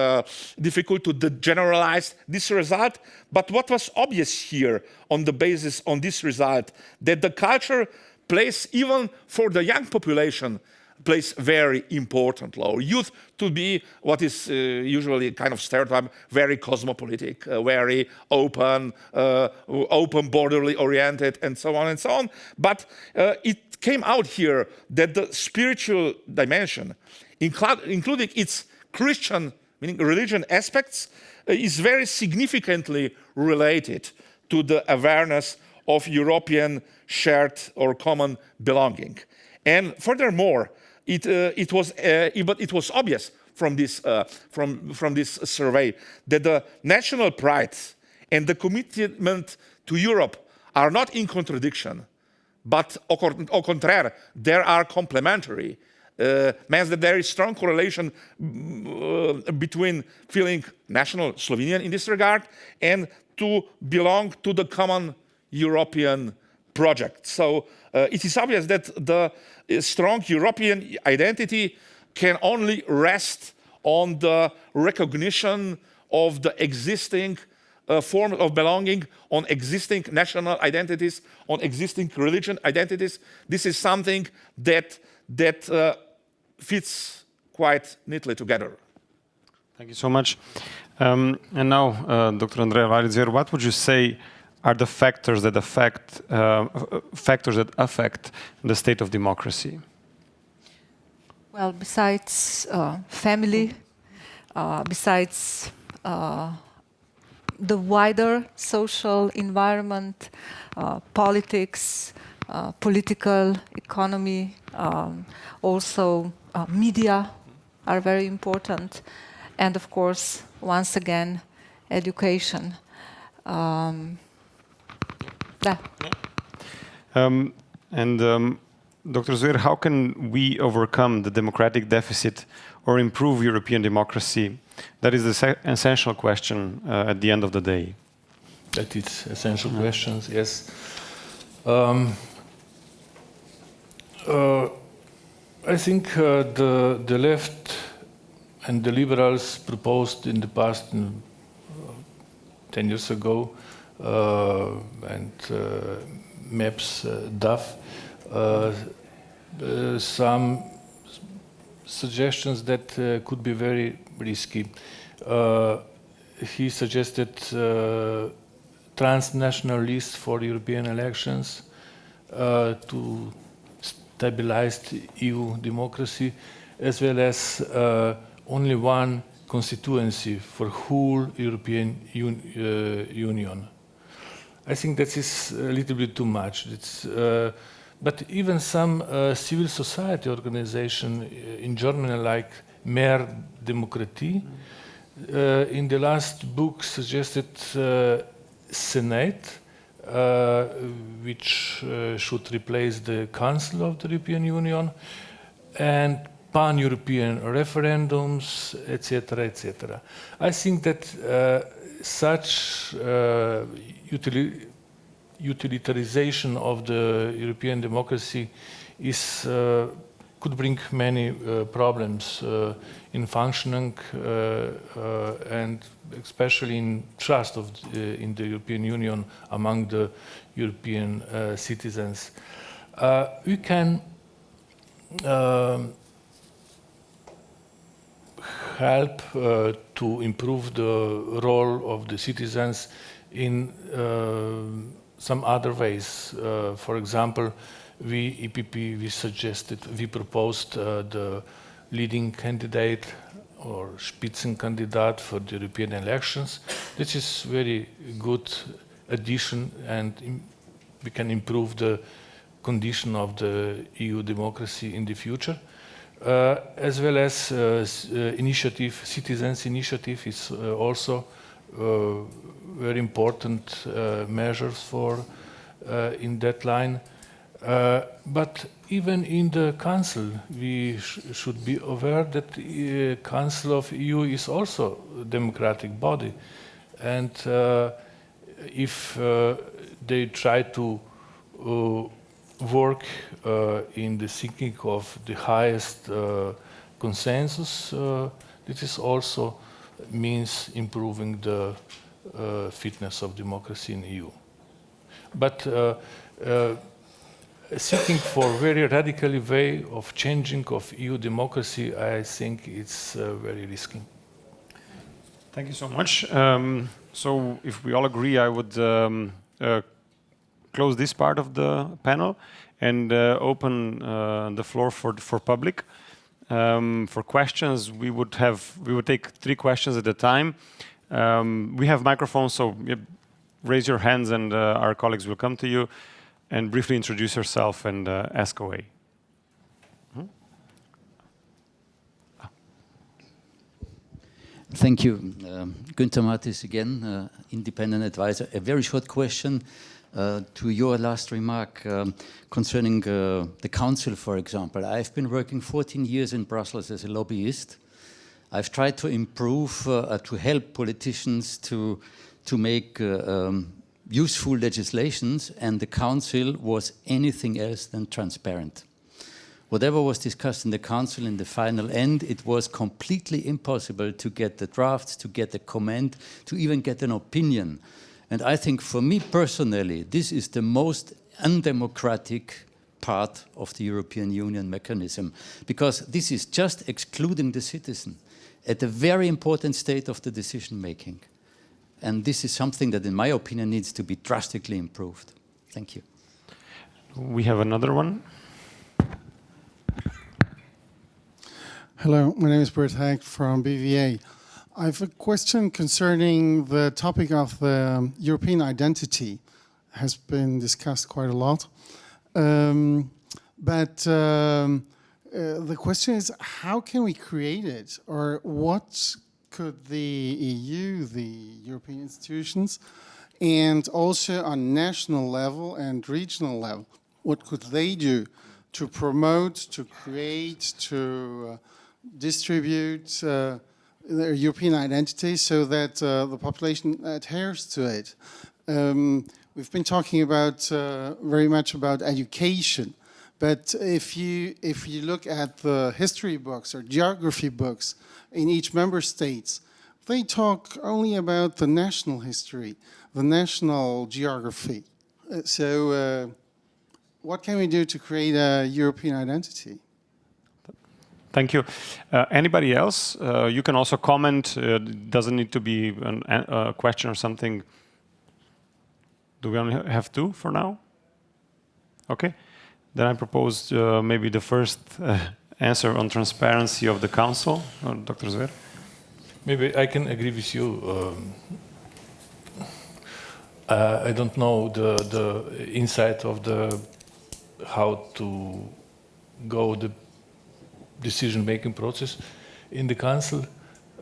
difficult to generalize this result. But what was obvious here on the basis on this result, that the culture plays, even for the young population, plays very important role. Youth to be what is usually kind of stereotype, very cosmopolitic, very open, borderly oriented, and so on and so on. But it came out here that the spiritual dimension, including its Christian, meaning religion aspects, is very significantly related to the awareness of European shared or common belonging. And furthermore, it was obvious from this survey that the national pride and the commitment to Europe are not in contradiction, but au contraire, they are complementary. Means that there is strong correlation between feeling national Slovenian in this regard and to belong to the common European project. So it is obvious that the strong European identity can only rest on the recognition of the existing form of belonging, on existing national identities, on existing religion identities. This is something that fits quite neatly together. Thank you so much. And now, Dr. Andreja Valič, what would you say are the factors that affect the state of democracy? Well, besides family, besides the wider social environment, politics, political economy, also media are very important, and of course, once again, education. Dr. Zver, how can we overcome the democratic deficit or improve European democracy? That is the essential question at the end of the day. That is essential questions, yes. I think the left and the liberals proposed in the past, 10 years ago, and MAPS, DAF, some suggestions that could be very risky. He suggested transnational list for European elections to stabilize EU democracy, as well as only one constituency for whole European Union. I think that is a little bit too much. But even some civil society organization in Germany, like Mehr Demokratie, in the last book suggested Senate, which should replace the Council of the European Union, and pan-European referendums, etc., etc. I think that such utilitarization of the European democracy is could bring many problems in functioning and especially in trust in the European Union among the European citizens. We can help to improve the role of the citizens in some other ways. For example, we, EPP, we proposed the leading candidate or Spitzenkandidat for the European elections. This is very good addition, and we can improve the condition of the EU democracy in the future. As well as citizens' initiative is also very important measures for in that line. But even in the Council, we should be aware that the Council of EU is also a democratic body, and if they try to work in the seeking of the highest consensus, this is also means improving the fitness of democracy in EU. But seeking for very radical way of changing of EU democracy, I think it's very risky. Thank you so much. So if we all agree, I would close this part of the panel and open the floor for public. For questions, we would take 3 questions at a time. We have microphones, so raise your hands and our colleagues will come to you, and briefly introduce yourself and ask away. Thank you. Günther Mattis again, independent advisor. A very short question to your last remark concerning the council, for example. I've been working 14 years in Brussels as a lobbyist. I've tried to improve, to help politicians to make useful legislations, and the council was anything else than transparent. Whatever was discussed in the council in the final end, it was completely impossible to get the drafts, to get a comment, to even get an opinion. And I think for me personally, this is the most undemocratic part of the European Union mechanism, because this is just excluding the citizen at a very important state of the decision making. And this is something that, in my opinion, needs to be drastically improved. Thank you. We have another one. Hello, my name is Bert Hack from BVA. I have a question concerning the topic of the European identity. It has been discussed quite a lot. But the question is, how can we create it? Or what could the EU, the European institutions, and also on national level and regional level, what could they do to promote, to create, to distribute their European identity so that the population adheres to it? We've been talking about very much about education, but if you look at the history books or geography books in each member states, they talk only about the national history, the national geography. So what can we do to create a European identity? Thank you. Anybody else? You can also comment. Doesn't need to be a question or something. Do we only have 2 for now? Okay. Then I propose maybe the first answer on transparency of the council, Dr. Zver. Maybe I can agree with you. I don't know the insight of how to go the decision-making process in the council,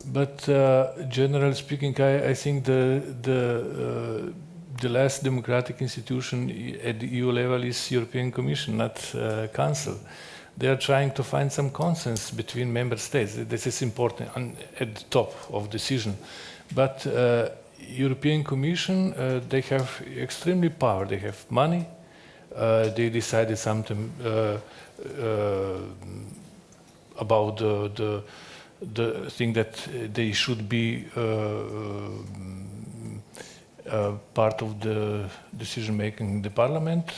but generally speaking, I think the last democratic institution at the EU level is European Commission, not Council. They are trying to find some consensus between member states. This is important at the top of decision. But European Commission, they have extremely power. They have money. they decided something about the thing that they should be part of the decision making in the parliament.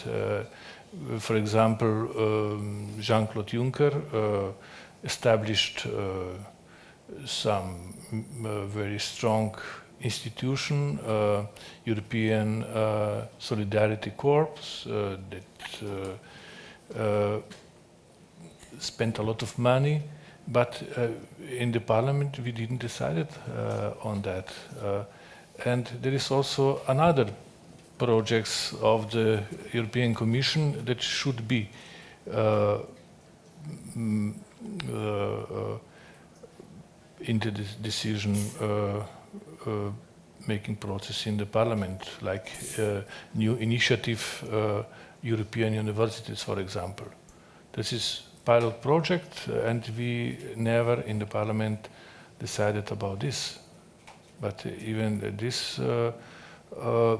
For example, Jean-Claude Juncker established some very strong institution, European Solidarity Corps, that spent a lot of money, but in the parliament we didn't decide on that. And there is also another projects of the European Commission that should be into this decision making process in the parliament, like new initiative, European universities, for example. This is pilot project, and we never in the parliament decided about this. But even this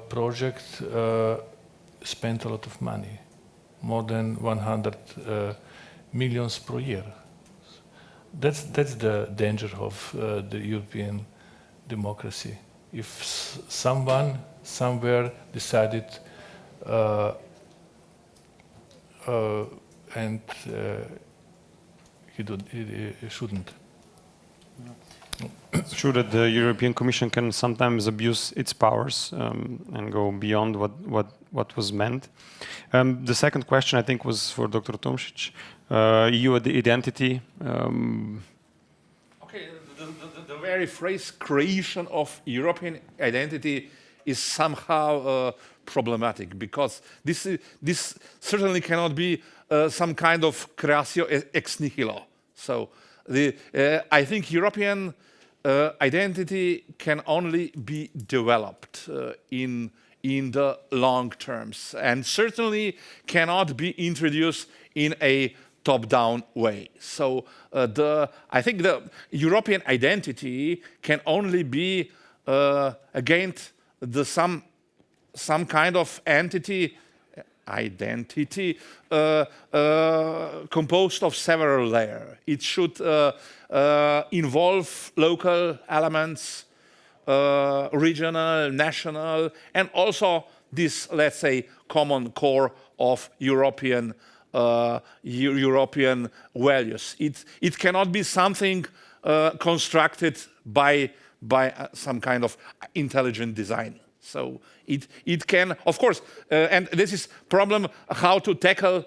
project spent a lot of money, more than 100 millions per year. That's the danger of the European democracy. If someone somewhere decided and he shouldn't. It's true that the European Commission can sometimes abuse its powers and go beyond what was meant. The second question, I think, was for Dr. Tomšič. EU identity. Okay, the very phrase creation of European identity is somehow problematic, because this certainly cannot be some kind of creatio ex nihilo. So I think European identity can only be developed in the long terms, and certainly cannot be introduced in a top-down way. So I think the European identity can only be against some kind of identity composed of several layers. It should involve local elements, regional, national, and also this, let's say, common core of European values. It cannot be something constructed by some kind of intelligent design. So it can, of course, and this is problem how to tackle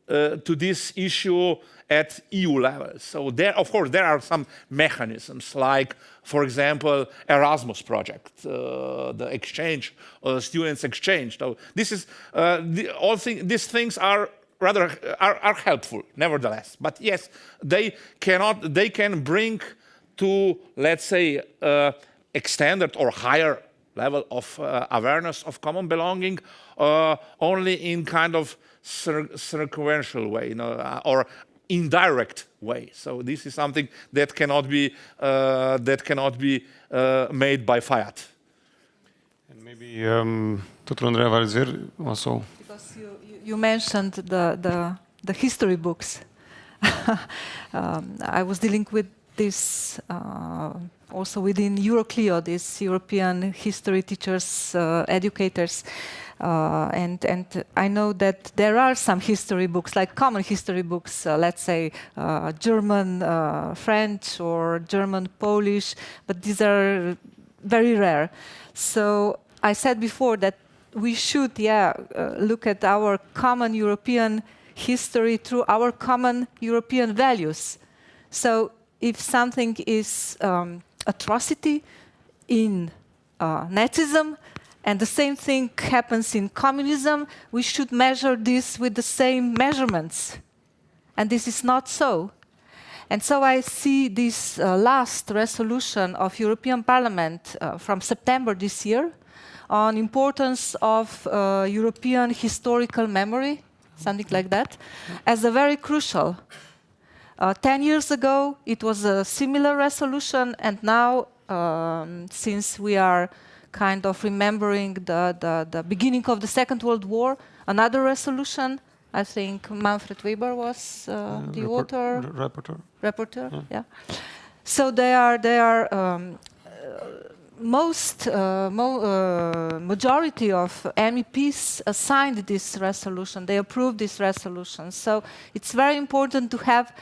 to this issue at EU level. So there, of course, there are some mechanisms, like, for example, Erasmus project, the exchange, students exchange. So this is these things are rather are helpful, nevertheless. But yes, they can bring to, let's say, extended or higher level of awareness of common belonging only in kind of circumstantial way, or indirect way. So this is something that cannot be made by fiat. And maybe Dr. Andreja Valič also. Because you mentioned the history books. I was dealing with this also within Euroclio, these European history teachers, educators, and I know that there are some history books, like common history books, let's say German, French, or German, Polish, but these are very rare. So I said before that we should, look at our common European history through our common European values. So if something is atrocity in Nazism, and the same thing happens in communism, we should measure this with the same measurements. And this is not so. And so I see this last resolution of European Parliament from September this year on importance of European historical memory, something like that, as a very crucial. 10 years ago, it was a similar resolution, and now, since we are kind of remembering the beginning of the Second World War, another resolution. I think Manfred Weber was the author. Rapporteur. Yeah. So they are majority of MEPs signed this resolution. They approved this resolution. So it's very important to have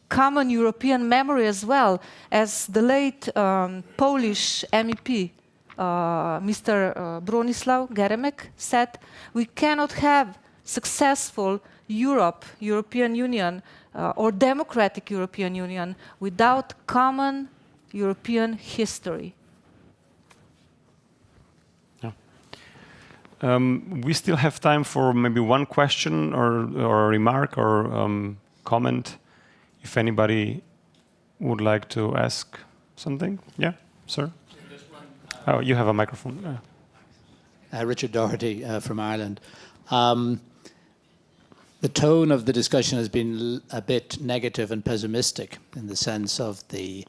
common European memory as well. As the late Polish MEP, Mr. Bronislaw Geremek said, we cannot have successful European Union or democratic European Union without common European history. We still have time for maybe one question or a remark or comment. If anybody would like to ask something. Yeah, sir? Oh, you have a microphone. Richard Doherty from Ireland. The tone of the discussion has been a bit negative and pessimistic in the sense of the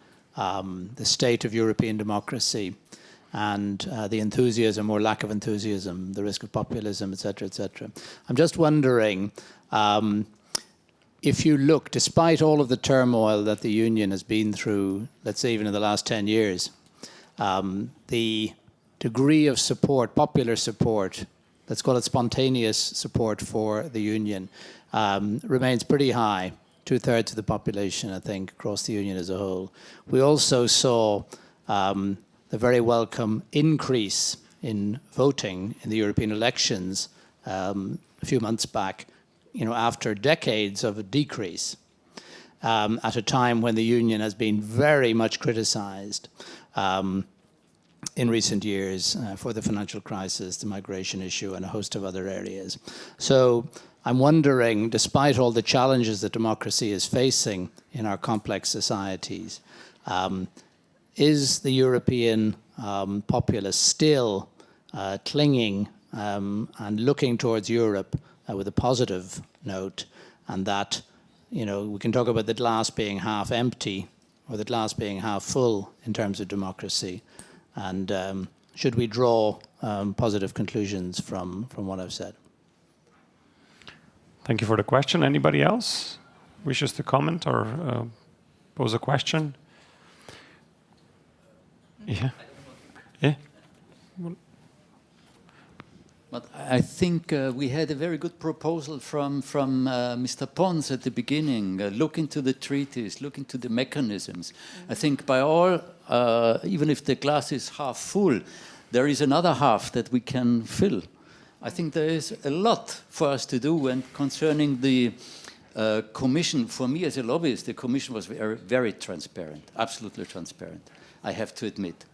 state of European democracy and the enthusiasm or lack of enthusiasm, the risk of populism, etc., etc. I'm just wondering if you look, despite all of the turmoil that the Union has been through, let's say even in the last 10 years, the degree of support, popular support, let's call it spontaneous support for the Union, remains pretty high, 2/3 of the population, I think, across the Union as a whole. We also saw the very welcome increase in voting in the European elections a few months back, after decades of a decrease, at a time when the Union has been very much criticized in recent years for the financial crisis, the migration issue, and a host of other areas. So I'm wondering, despite all the challenges that democracy is facing in our complex societies, is the European populace still clinging and looking towards Europe with a positive note, and that, we can talk about the glass being half empty or the glass being half full in terms of democracy, and should we draw positive conclusions from what I've said? Thank you for the question. Anybody else wishes to comment or pose a question? Yeah. Yeah. But I think we had a very good proposal from Mr. Pons at the beginning. Look into the treaties, look into the mechanisms. I think by all, even if the glass is half full, there is another half that we can fill. I think there is a lot for us to do. And concerning the Commission, for me as a lobbyist, the Commission was very, very transparent, absolutely transparent, I have to admit.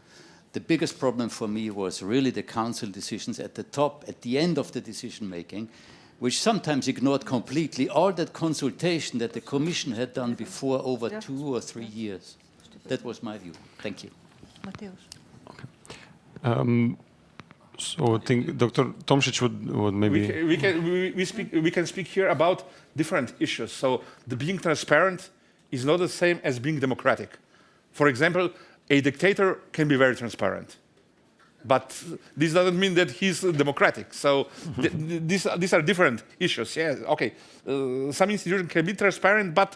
The biggest problem for me was really the Council decisions at the top, at the end of the decision-making, which sometimes ignored completely all that consultation that the Commission had done before over 2 or 3 years. That was my view. Thank you. Matevž. Okay. So I think Dr. Tomšič would maybe... We can speak here about different issues. So the being transparent is not the same as being democratic. For example, a dictator can be very transparent, but this doesn't mean that he's democratic. So these are different issues. Yeah, okay. Some institution can be transparent, but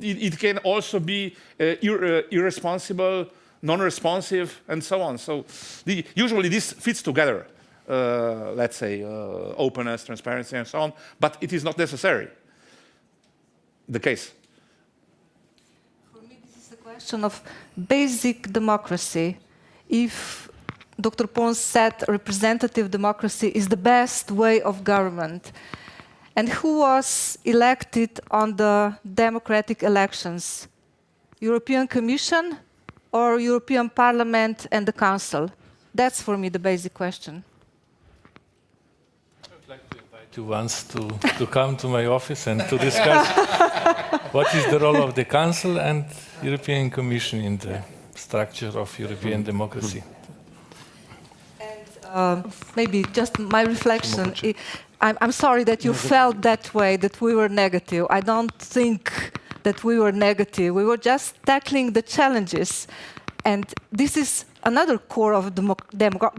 it can also be irresponsible, non-responsive, and so on. So usually this fits together. Let's say openness, transparency, and so on. But it is not necessarily the case. Question of basic democracy. If Dr. Pons said representative democracy is the best way of government, and who was elected on the democratic elections? European Commission or European Parliament and the Council? That's for me the basic question. I would like to invite you once to come to my office and to discuss what is the role of the Council and European Commission in the structure of European democracy. And maybe just my reflection. I'm sorry that you felt that way, that we were negative. I don't think that we were negative. We were just tackling the challenges. And this is another core of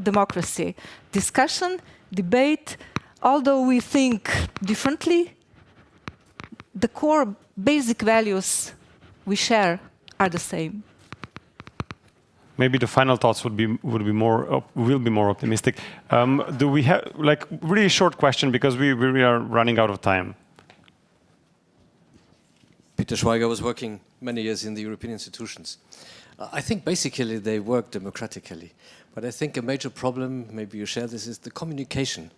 democracy. Discussion, debate, although we think differently, the core basic values we share are the same. Maybe the final thoughts will be more optimistic. Do we have like really short question because we are running out of time? Peter Schweiger was working many years in the European institutions. I think basically they work democratically, but I think a major problem, maybe you share this, is the communication.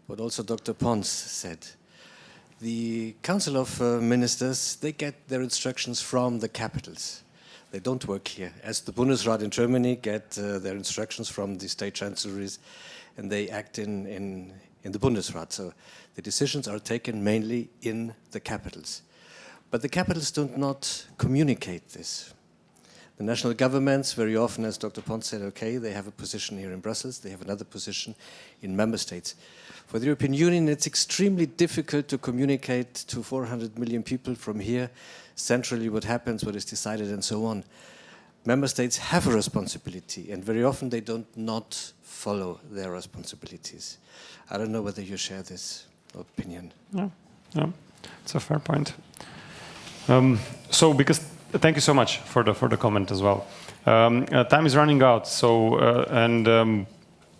What also Dr. Pons said. The Council of Ministers, they get their instructions from the capitals. They don't work here. As the Bundesrat in Germany get their instructions from the state chancelleries, and they act in the Bundesrat. So the decisions are taken mainly in the capitals. But the capitals do not communicate this. The national governments, very often, as Dr. Pons said, okay, they have a position here in Brussels, they have another position in member states. For the European Union, it's extremely difficult to communicate to 400 million people from here, centrally what happens, what is decided, and so on. Member states have a responsibility, and very often they don't not follow their responsibilities. I don't know whether you share this opinion. Yeah, it's a fair point. Thank you so much for the comment as well. Time is running out,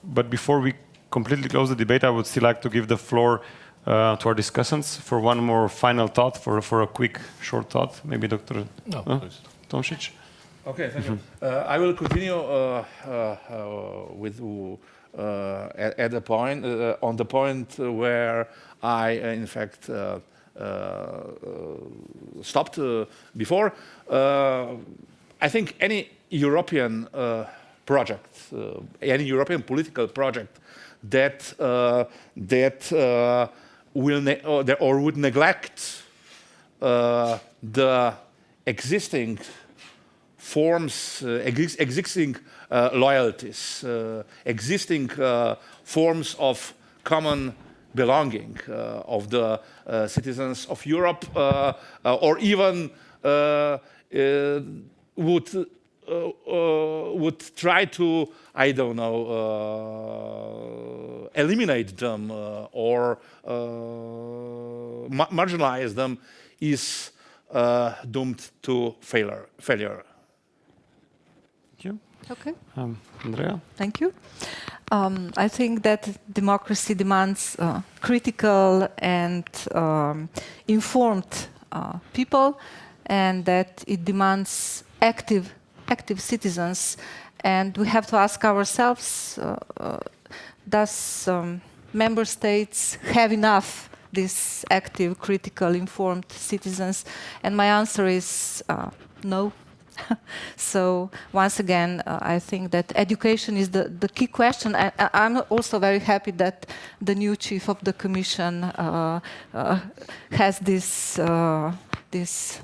but before we completely close the debate, I would still like to give the floor to our discussants for one more final thought, for a quick, short thought. Maybe Dr. Tomšič. Okay, thank you. I will continue with at the point on the point where I, in fact, stopped before. I think any European project, any European political project that would neglect the existing forms, existing loyalties, existing forms of common belonging of the citizens of Europe, or even would try to, I don't know, eliminate them or marginalize them, is doomed to failure. Thank you. Okay. Andreja? Thank you. I think that democracy demands critical and informed people, and that it demands active citizens. And we have to ask ourselves, does member states have enough these active, critical, informed citizens? And my answer is no. So once again, I think that education is the key question. I'm also very happy that the new chief of the Commission has this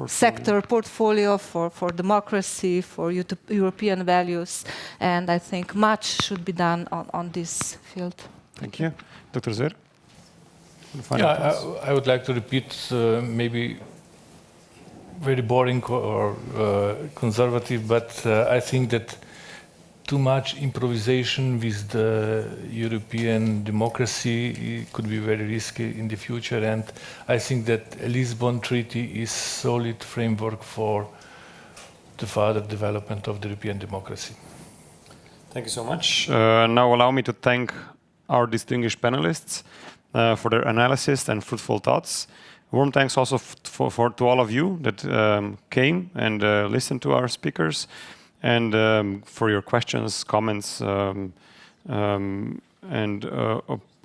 sector portfolio for democracy, for European values, and I think much should be done on this field. Thank you. Dr. Zver? Yeah, I would like to repeat maybe very boring or conservative, but I think that too much improvisation with the European democracy could be very risky in the future, and I think that Lisbon Treaty is solid framework for the further development of the European democracy. Thank you so much. Now allow me to thank our distinguished panelists for their analysis and fruitful thoughts. Warm thanks also to all of you that came and listened to our speakers, and for your questions, comments, and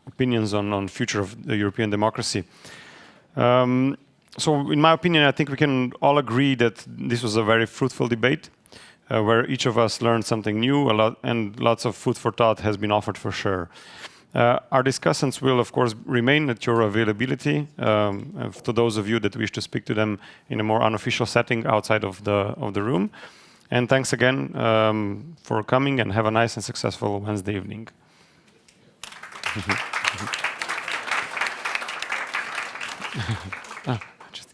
opinions on future of the European democracy. So in my opinion, I think we can all agree that this was a very fruitful debate, where each of us learned something new, and lots of food for thought has been offered for sure. Our discussants will, of course, remain at your availability to those of you that wish to speak to them in a more unofficial setting outside of the room. And thanks again for coming, and have a nice and successful Wednesday evening. Just